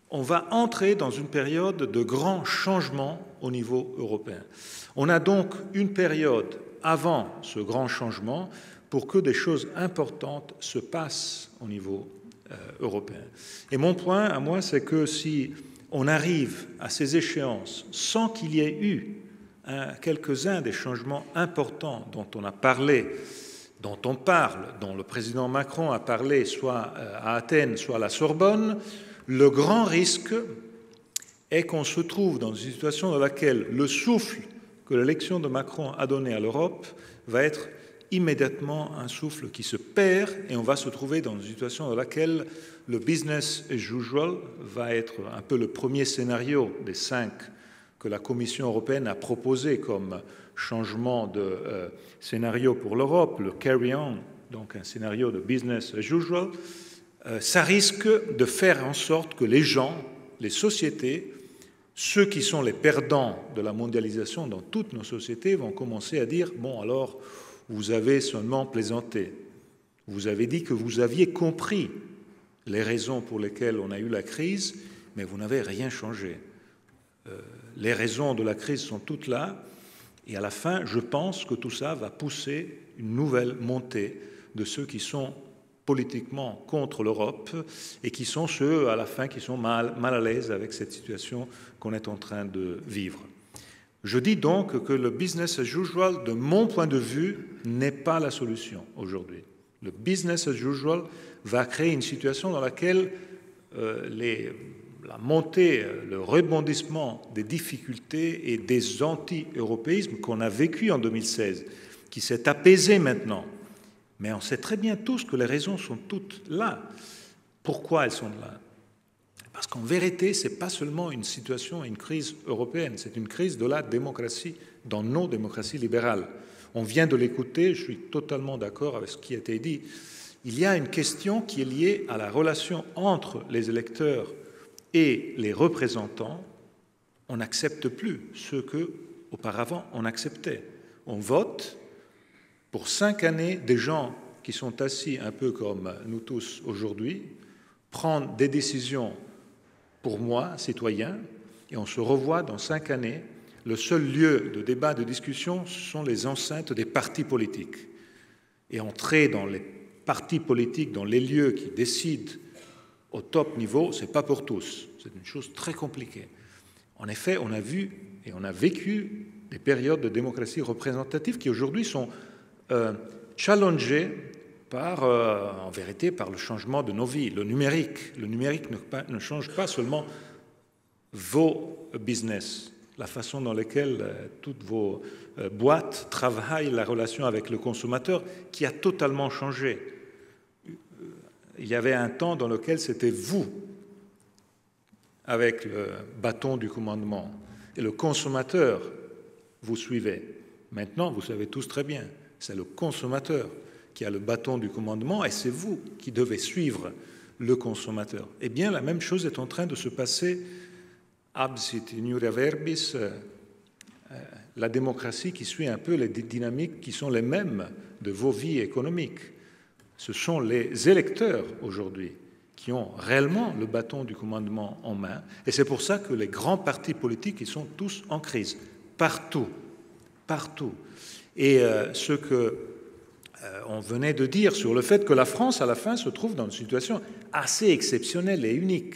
on va entrer dans une période de grands changements au niveau européen. On a donc une période avant ce grand changement pour que des choses importantes se passent au niveau européen. Et mon point à moi, c'est que si on arrive à ces échéances sans qu'il y ait eu quelques-uns des changements importants dont on a parlé, dont on parle, dont le président Macron a parlé soit à Athènes, soit à la Sorbonne, le grand risque est qu'on se trouve dans une situation dans laquelle le souffle que l'élection de Macron a donné à l'Europe va être immédiatement un souffle qui se perd et on va se trouver dans une situation dans laquelle le business as usual va être un peu le premier scénario des 5 que la Commission européenne a proposé comme changement de scénario pour l'Europe, le carry-on, donc un scénario de business as usual. Ça risque de faire en sorte que les gens, les sociétés, ceux qui sont les perdants de la mondialisation dans toutes nos sociétés vont commencer à dire « Bon, alors, vous avez seulement plaisanté. Vous avez dit que vous aviez compris les raisons pour lesquelles on a eu la crise, mais vous n'avez rien changé. Les raisons de la crise sont toutes là, et à la fin, je pense que tout ça va pousser une nouvelle montée de ceux qui sont politiquement contre l'Europe et qui sont ceux, à la fin, qui sont mal à l'aise avec cette situation qu'on est en train de vivre. Je dis donc que le business as usual, de mon point de vue, n'est pas la solution aujourd'hui. Le business as usual va créer une situation dans laquelle la montée, le rebondissement des difficultés et des anti-européismes qu'on a vécu en 2016, qui s'est apaisé maintenant. Mais on sait très bien tous que les raisons sont toutes là. Pourquoi elles sont là? Parce qu'en vérité, ce n'est pas seulement une situation, une crise européenne, c'est une crise de la démocratie, dans nos démocraties libérales. On vient de l'écouter, je suis totalement d'accord avec ce qui a été dit. Il y a une question qui est liée à la relation entre les électeurs et les représentants. On n'accepte plus ce qu'auparavant on acceptait. On vote pour 5 années des gens qui sont assis un peu comme nous tous aujourd'hui, prendre des décisions pour moi, citoyen, et on se revoit dans 5 années. Le seul lieu de débat, de discussion, ce sont les enceintes des partis politiques. Et entrer dans les partis politiques, dans les lieux qui décident au top niveau, ce n'est pas pour tous. C'est une chose très compliquée. En effet, on a vu et on a vécu des périodes de démocratie représentative qui aujourd'hui sont challengées par, en vérité, par le changement de nos vies. Le numérique ne change pas seulement vos business, la façon dans laquelle toutes vos boîtes travaillent la relation avec le consommateur, qui a totalement changé. Il y avait un temps dans lequel c'était vous, avec le bâton du commandement, et le consommateur vous suivait. Maintenant, vous savez tous très bien, c'est le consommateur qui a le bâton du commandement et c'est vous qui devez suivre le consommateur. Eh bien, la même chose est en train de se passer absit in iuria verbis, la démocratie qui suit un peu les dynamiques qui sont les mêmes de vos vies économiques. Ce sont les électeurs aujourd'hui qui ont réellement le bâton du commandement en main. Et c'est pour ça que les grands partis politiques, ils sont tous en crise, partout, partout. Et ce que on venait de dire sur le fait que la France, à la fin, se trouve dans une situation assez exceptionnelle et unique.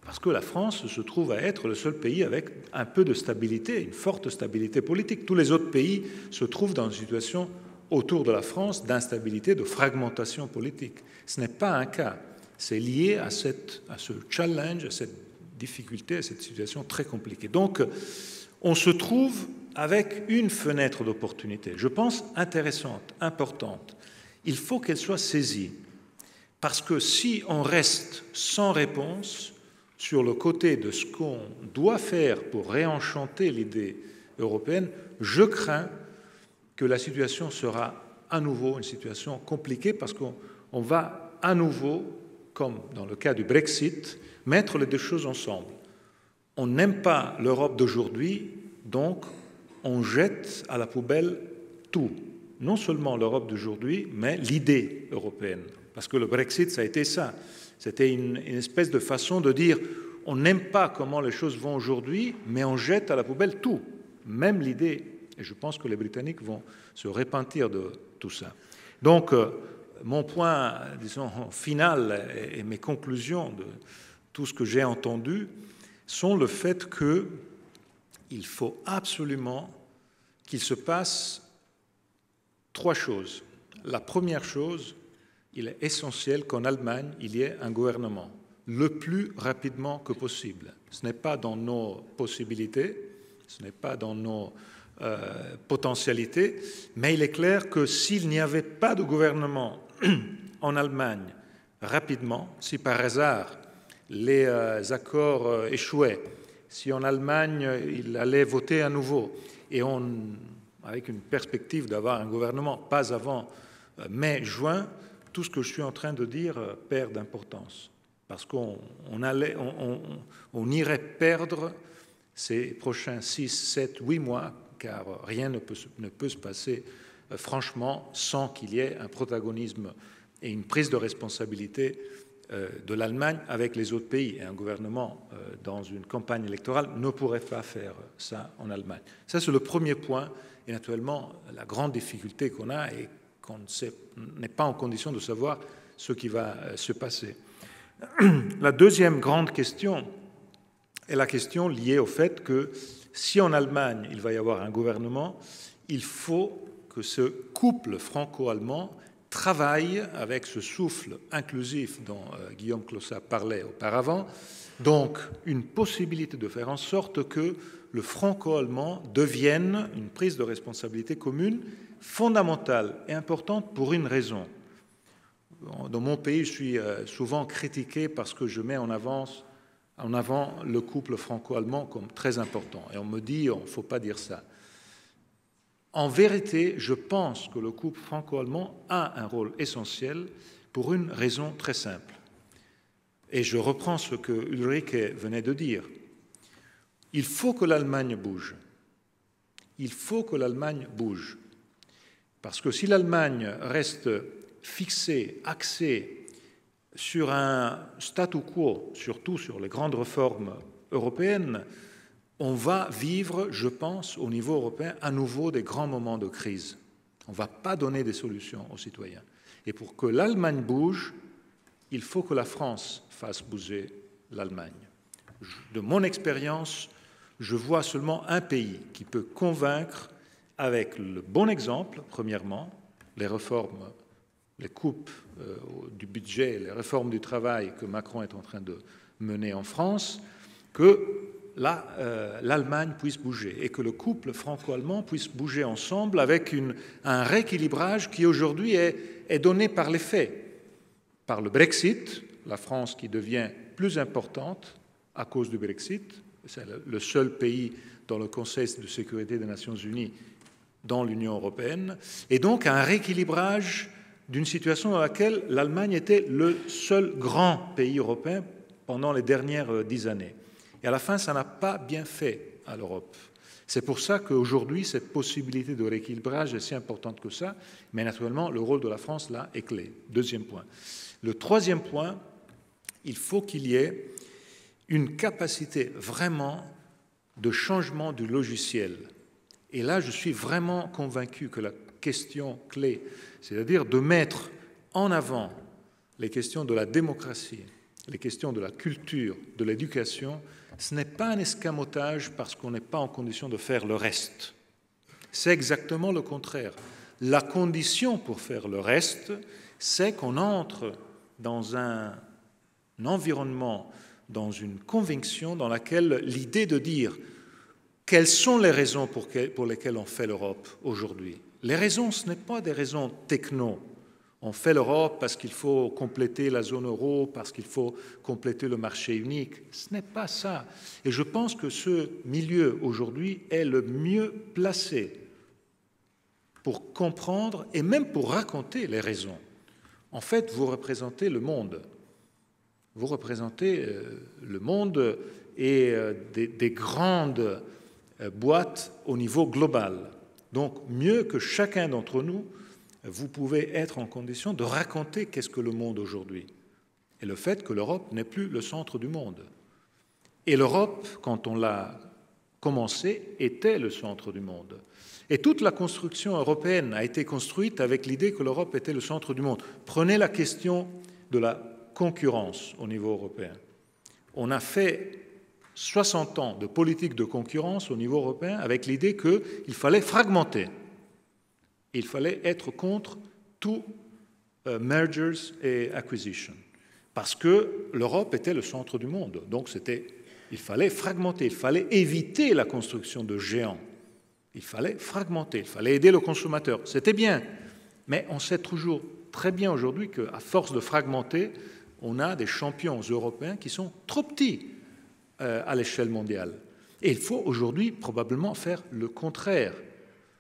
parce que la France se trouve à être le seul pays avec un peu de stabilité, une forte stabilité politique. Tous les autres pays se trouvent dans une situation autour de la France d'instabilité, de fragmentation politique. Ce n'est pas un cas. C'est lié à ce challenge, à cette difficulté, à cette situation très compliquée. Donc, on se trouve avec une fenêtre d'opportunité, je pense intéressante, importante. Il faut qu'elle soit saisie, parce que si on reste sans réponse sur le côté de ce qu'on doit faire pour réenchanter l'idée européenne, je crains que la situation sera à nouveau une situation compliquée, parce qu'on va à nouveau, comme dans le cas du Brexit, mettre les deux choses ensemble. On n'aime pas l'Europe d'aujourd'hui, donc on jette à la poubelle tout. Non seulement l'Europe d'aujourd'hui, mais l'idée européenne. Parce que le Brexit, ça a été ça. C'était une espèce de façon de dire on n'aime pas comment les choses vont aujourd'hui, mais on jette à la poubelle tout, même l'idée. Et je pense que les Britanniques vont se repentir de tout ça. Donc, mon point, disons, final et mes conclusions de tout ce que j'ai entendu sont le fait qu'il faut absolument qu'il se passe trois choses. La première chose, il est essentiel qu'en Allemagne, il y ait un gouvernement le plus rapidement que possible. Ce n'est pas dans nos possibilités, ce n'est pas dans nos potentialités, mais il est clair que s'il n'y avait pas de gouvernement en Allemagne rapidement, si par hasard les accords échouaient, si en Allemagne il allait voter à nouveau, et avec une perspective d'avoir un gouvernement pas avant mai-juin, tout ce que je suis en train de dire perd d'importance. Parce qu'on irait perdre ces prochains 6, 7, 8 mois, car rien ne peut se passer franchement sans qu'il y ait un protagonisme et une prise de responsabilité de l'Allemagne avec les autres pays. Et un gouvernement dans une campagne électorale ne pourrait pas faire ça en Allemagne. Ça, c'est le premier point. Et naturellement, la grande difficulté qu'on a est qu'on n'est pas en condition de savoir ce qui va se passer. La deuxième grande question est la question liée au fait que si en Allemagne il va y avoir un gouvernement, il faut que ce couple franco-allemand travaille avec ce souffle inclusif dont Guillaume Clossat parlait auparavant, donc une possibilité de faire en sorte que le franco-allemand devienne une prise de responsabilité commune fondamentale et importante pour une raison. Dans mon pays, je suis souvent critiqué parce que je mets en avant le couple franco-allemand comme très important. Et on me dit, il ne faut pas dire ça. En vérité, je pense que le couple franco-allemand a un rôle essentiel pour une raison très simple. Et je reprends ce que Ulrike venait de dire. Il faut que l'Allemagne bouge. Il faut que l'Allemagne bouge. Parce que si l'Allemagne reste fixée, axée sur un statu quo, surtout sur les grandes réformes européennes, on va vivre, je pense, au niveau européen, à nouveau des grands moments de crise. On ne va pas donner des solutions aux citoyens. Et pour que l'Allemagne bouge, il faut que la France fasse bouger l'Allemagne. De mon expérience, je vois seulement un pays qui peut convaincre avec le bon exemple, premièrement, les réformes, les coupes du budget, les réformes du travail que Macron est en train de mener en France, que l'Allemagne puisse bouger et que le couple franco-allemand puisse bouger ensemble avec un rééquilibrage qui aujourd'hui est donné par les faits, par le Brexit, la France qui devient plus importante à cause du Brexit, c'est le seul pays dans le Conseil de sécurité des Nations Unies dans l'Union européenne, et donc un rééquilibrage d'une situation dans laquelle l'Allemagne était le seul grand pays européen pendant les dernières 10 années. Et à la fin, ça n'a pas bien fait à l'Europe. C'est pour ça qu'aujourd'hui, cette possibilité de rééquilibrage est si importante que ça, mais naturellement, le rôle de la France, là, est clé. Deuxième point. Le troisième point, il faut qu'il y ait une capacité vraiment de changement du logiciel. Et là, je suis vraiment convaincu que la question clé, c'est-à-dire de mettre en avant les questions de la démocratie, les questions de la culture, de l'éducation, ce n'est pas un escamotage parce qu'on n'est pas en condition de faire le reste. C'est exactement le contraire. La condition pour faire le reste, c'est qu'on entre dans un environnement, dans une conviction dans laquelle l'idée de dire quelles sont les raisons pour lesquelles on fait l'Europe aujourd'hui. Les raisons, ce n'est pas des raisons techno. On fait l'Europe parce qu'il faut compléter la zone euro, parce qu'il faut compléter le marché unique. Ce n'est pas ça. Et je pense que ce milieu aujourd'hui est le mieux placé pour comprendre et même pour raconter les raisons. En fait, vous représentez le monde. Vous représentez le monde et des grandes boîtes au niveau global. Donc, mieux que chacun d'entre nous, vous pouvez être en condition de raconter qu'est-ce que le monde aujourd'hui. Et le fait que l'Europe n'est plus le centre du monde. Et l'Europe, quand on l'a commencé, était le centre du monde. Et toute la construction européenne a été construite avec l'idée que l'Europe était le centre du monde. Prenez la question de la concurrence au niveau européen. On a fait 60 ans de politique de concurrence au niveau européen avec l'idée qu'il fallait fragmenter. Il fallait être contre tout mergers et acquisitions, parce que l'Europe était le centre du monde. Donc il fallait fragmenter, il fallait éviter la construction de géants. Il fallait fragmenter, il fallait aider le consommateur. C'était bien, mais on sait toujours très bien aujourd'hui qu'à force de fragmenter, on a des champions européens qui sont trop petits à l'échelle mondiale. Et il faut aujourd'hui probablement faire le contraire,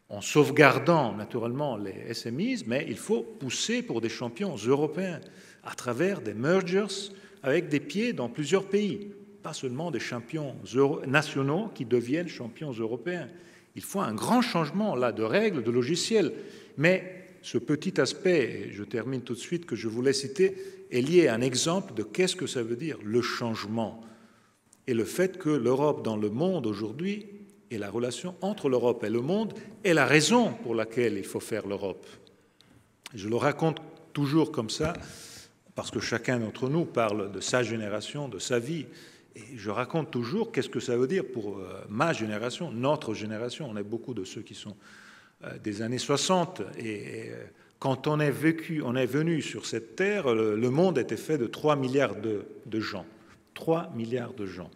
en sauvegardant naturellement les SMEs, mais il faut pousser pour des champions européens à travers des mergers avec des pieds dans plusieurs pays, pas seulement des champions nationaux qui deviennent champions européens. Il faut un grand changement là de règles, de logiciels, mais ce petit aspect, et je termine tout de suite, que je voulais citer, est lié à un exemple de qu'est-ce que ça veut dire, le changement, et le fait que l'Europe dans le monde aujourd'hui, et la relation entre l'Europe et le monde est la raison pour laquelle il faut faire l'Europe. Je le raconte toujours comme ça, parce que chacun d'entre nous parle de sa génération, de sa vie, et je raconte toujours qu'est-ce que ça veut dire pour ma génération, notre génération. On est beaucoup de ceux qui sont des années 60, et quand on est venu sur cette terre, le monde était fait de 3 milliards de gens. 3 milliards de gens.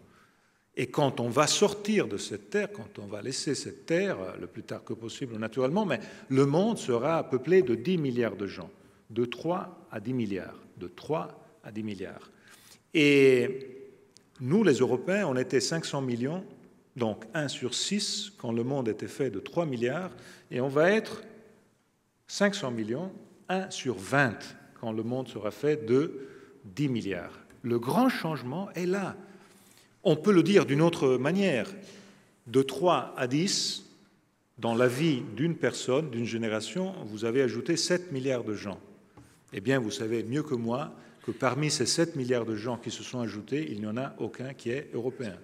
Et quand on va sortir de cette terre, quand on va laisser cette terre, le plus tard que possible naturellement, mais le monde sera peuplé de 10 milliards de gens, de 3 à 10 milliards, de 3 à 10 milliards. Et nous, les Européens, on était 500 millions, donc 1 sur 6, quand le monde était fait de 3 milliards, et on va être 500 millions, 1 sur 20, quand le monde sera fait de 10 milliards. Le grand changement est là. On peut le dire d'une autre manière. De 3 à 10, dans la vie d'une personne, d'une génération, vous avez ajouté 7 milliards de gens. Eh bien, vous savez mieux que moi que parmi ces 7 milliards de gens qui se sont ajoutés, il n'y en a aucun qui est européen.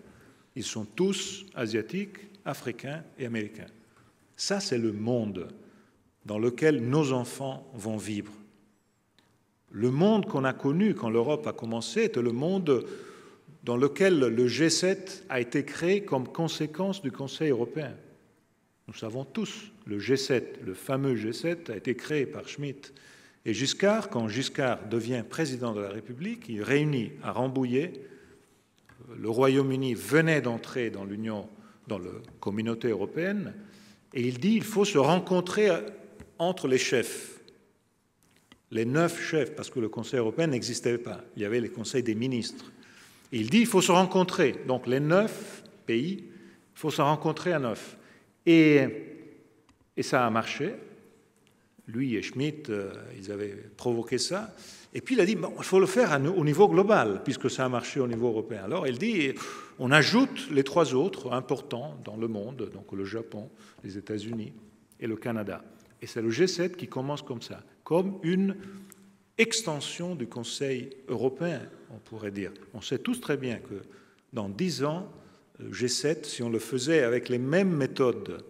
Ils sont tous asiatiques, africains et américains. Ça, c'est le monde dans lequel nos enfants vont vivre. Le monde qu'on a connu quand l'Europe a commencé était le monde dans lequel le G7 a été créé comme conséquence du Conseil européen. Nous savons tous, le G7, le fameux G7, a été créé par Schmitt. Et Giscard, quand Giscard devient président de la République, il réunit à Rambouillet, le Royaume-Uni venait d'entrer dans l'Union, dans la communauté européenne, et il dit qu'il faut se rencontrer entre les chefs. Les 9 chefs, parce que le Conseil européen n'existait pas, il y avait les conseils des ministres. Et il dit qu'il faut se rencontrer, donc les 9 pays, il faut se rencontrer à 9. Et ça a marché. Lui et Schmitt, ils avaient provoqué ça. Et puis il a dit, bon, il faut le faire au niveau global, puisque ça a marché au niveau européen. Alors il dit, on ajoute les 3 autres importants dans le monde, donc le Japon, les États-Unis et le Canada. Et c'est le G7 qui commence comme ça, comme une extension du Conseil européen, on pourrait dire. On sait tous très bien que dans 10 ans, le G7, si on le faisait avec les mêmes méthodes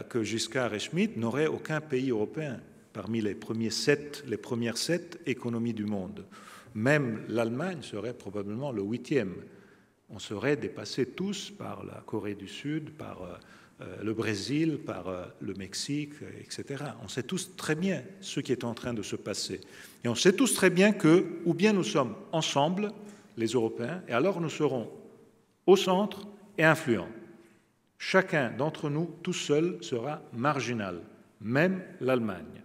que Giscard et Schmitt, n'aurait aucun pays européen parmi les premières 7 économies du monde. même l'Allemagne serait probablement le 8e. On serait dépassés tous par la Corée du Sud, par le Brésil, par le Mexique, etc. On sait tous très bien ce qui est en train de se passer. Et on sait tous très bien que, ou bien nous sommes ensemble, les Européens, et alors nous serons au centre et influents. Chacun d'entre nous, tout seul, sera marginal, même l'Allemagne.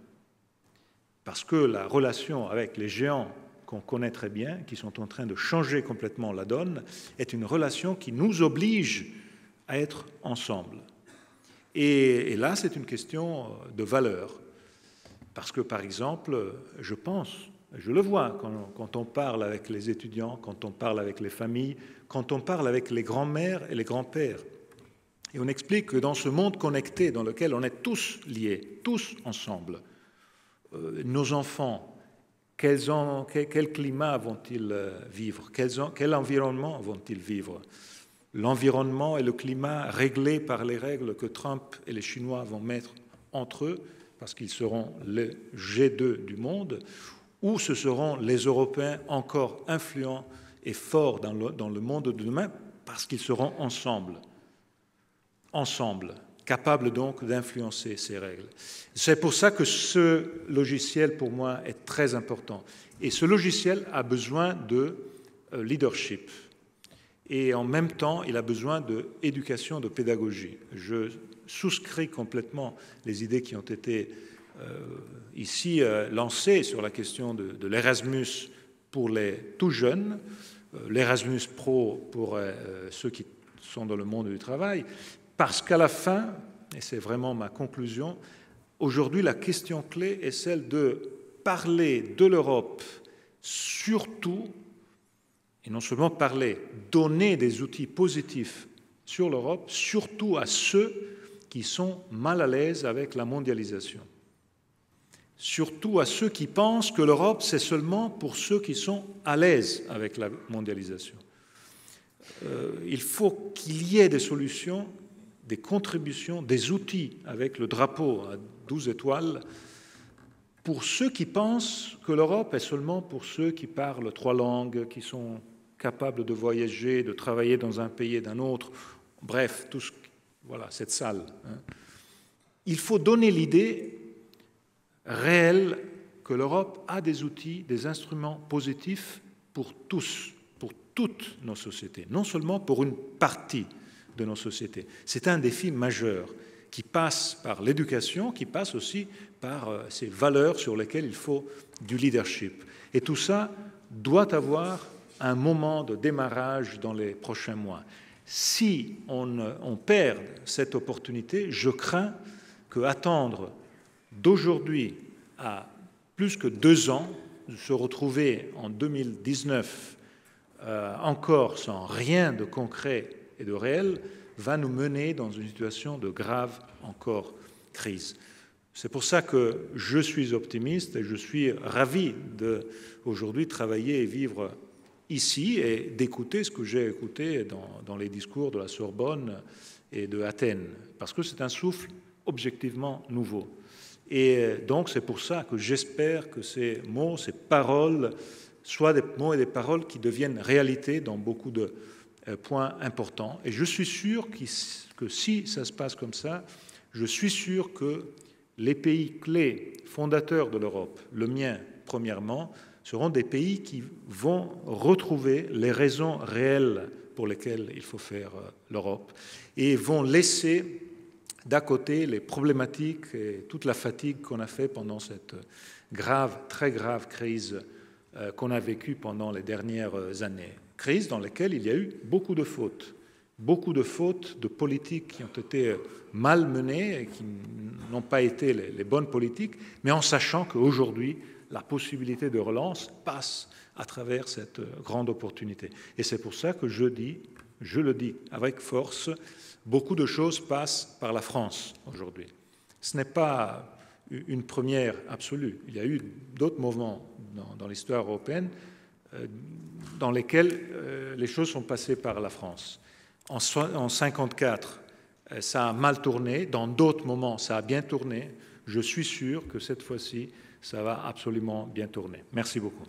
Parce que la relation avec les géants qu'on connaît très bien, qui sont en train de changer complètement la donne, est une relation qui nous oblige à être ensemble. Et là, c'est une question de valeur. Parce que, par exemple, je pense, je le vois quand on parle avec les étudiants, quand on parle avec les familles, quand on parle avec les grands-mères et les grands-pères. Et on explique que dans ce monde connecté dans lequel on est tous liés, tous ensemble, nos enfants, quel climat vont-ils vivre? Quel environnement vont-ils vivre? L'environnement et le climat réglés par les règles que Trump et les Chinois vont mettre entre eux, parce qu'ils seront le G2 du monde, ou ce seront les Européens encore influents et forts dans le monde de demain, parce qu'ils seront ensemble, capables donc d'influencer ces règles. C'est pour ça que ce logiciel, pour moi, est très important. Et ce logiciel a besoin de leadership. Et en même temps, il a besoin d'éducation, de pédagogie. Je souscris complètement les idées qui ont été ici lancées sur la question de l'Erasmus pour les tout jeunes, l'Erasmus Pro pour ceux qui sont dans le monde du travail, parce qu'à la fin, et c'est vraiment ma conclusion, aujourd'hui la question clé est celle de parler de l'Europe surtout, et non seulement parler, donner des outils positifs sur l'Europe, surtout à ceux qui sont mal à l'aise avec la mondialisation. Surtout à ceux qui pensent que l'Europe, c'est seulement pour ceux qui sont à l'aise avec la mondialisation. Il faut qu'il y ait des solutions, des contributions, des outils avec le drapeau à 12 étoiles pour ceux qui pensent que l'Europe est seulement pour ceux qui parlent 3 langues, qui sont capables de voyager, de travailler dans un pays et d'un autre, bref, tout ce, voilà, cette salle. Il faut donner l'idée réelle que l'Europe a des outils, des instruments positifs pour tous, pour toutes nos sociétés, non seulement pour une partie de nos sociétés. C'est un défi majeur qui passe par l'éducation, qui passe aussi par ces valeurs sur lesquelles il faut du leadership. Et tout ça doit avoir un moment de démarrage dans les prochains mois. Si on perd cette opportunité, je crains qu'attendre d'aujourd'hui à plus que 2 ans, de se retrouver en 2019 encore sans rien de concret et de réel, va nous mener dans une situation de grave encore crise. C'est pour ça que je suis optimiste et je suis ravi d'aujourd'hui travailler et vivre ici et d'écouter ce que j'ai écouté dans les discours de la Sorbonne et de Athènes, parce que c'est un souffle objectivement nouveau. Et donc c'est pour ça que j'espère que ces mots, ces paroles, soient des mots et des paroles qui deviennent réalité dans beaucoup de points importants. Et je suis sûr que si ça se passe comme ça, je suis sûr que les pays clés fondateurs de l'Europe, le mien premièrement, seront des pays qui vont retrouver les raisons réelles pour lesquelles il faut faire l'Europe et vont laisser d'à côté les problématiques et toute la fatigue qu'on a fait pendant cette grave, très grave crise qu'on a vécue pendant les dernières années. Crise dans laquelle il y a eu beaucoup de fautes de politiques qui ont été mal menées et qui n'ont pas été les bonnes politiques, mais en sachant qu'aujourd'hui, la possibilité de relance passe à travers cette grande opportunité. Et c'est pour ça que je le dis avec force, beaucoup de choses passent par la France aujourd'hui. Ce n'est pas une première absolue. Il y a eu d'autres mouvements dans l'histoire européenne dans lesquels les choses sont passées par la France. En 1954, ça a mal tourné. Dans d'autres moments, ça a bien tourné. Je suis sûr que cette fois-ci, ça va absolument bien tourner. Merci beaucoup.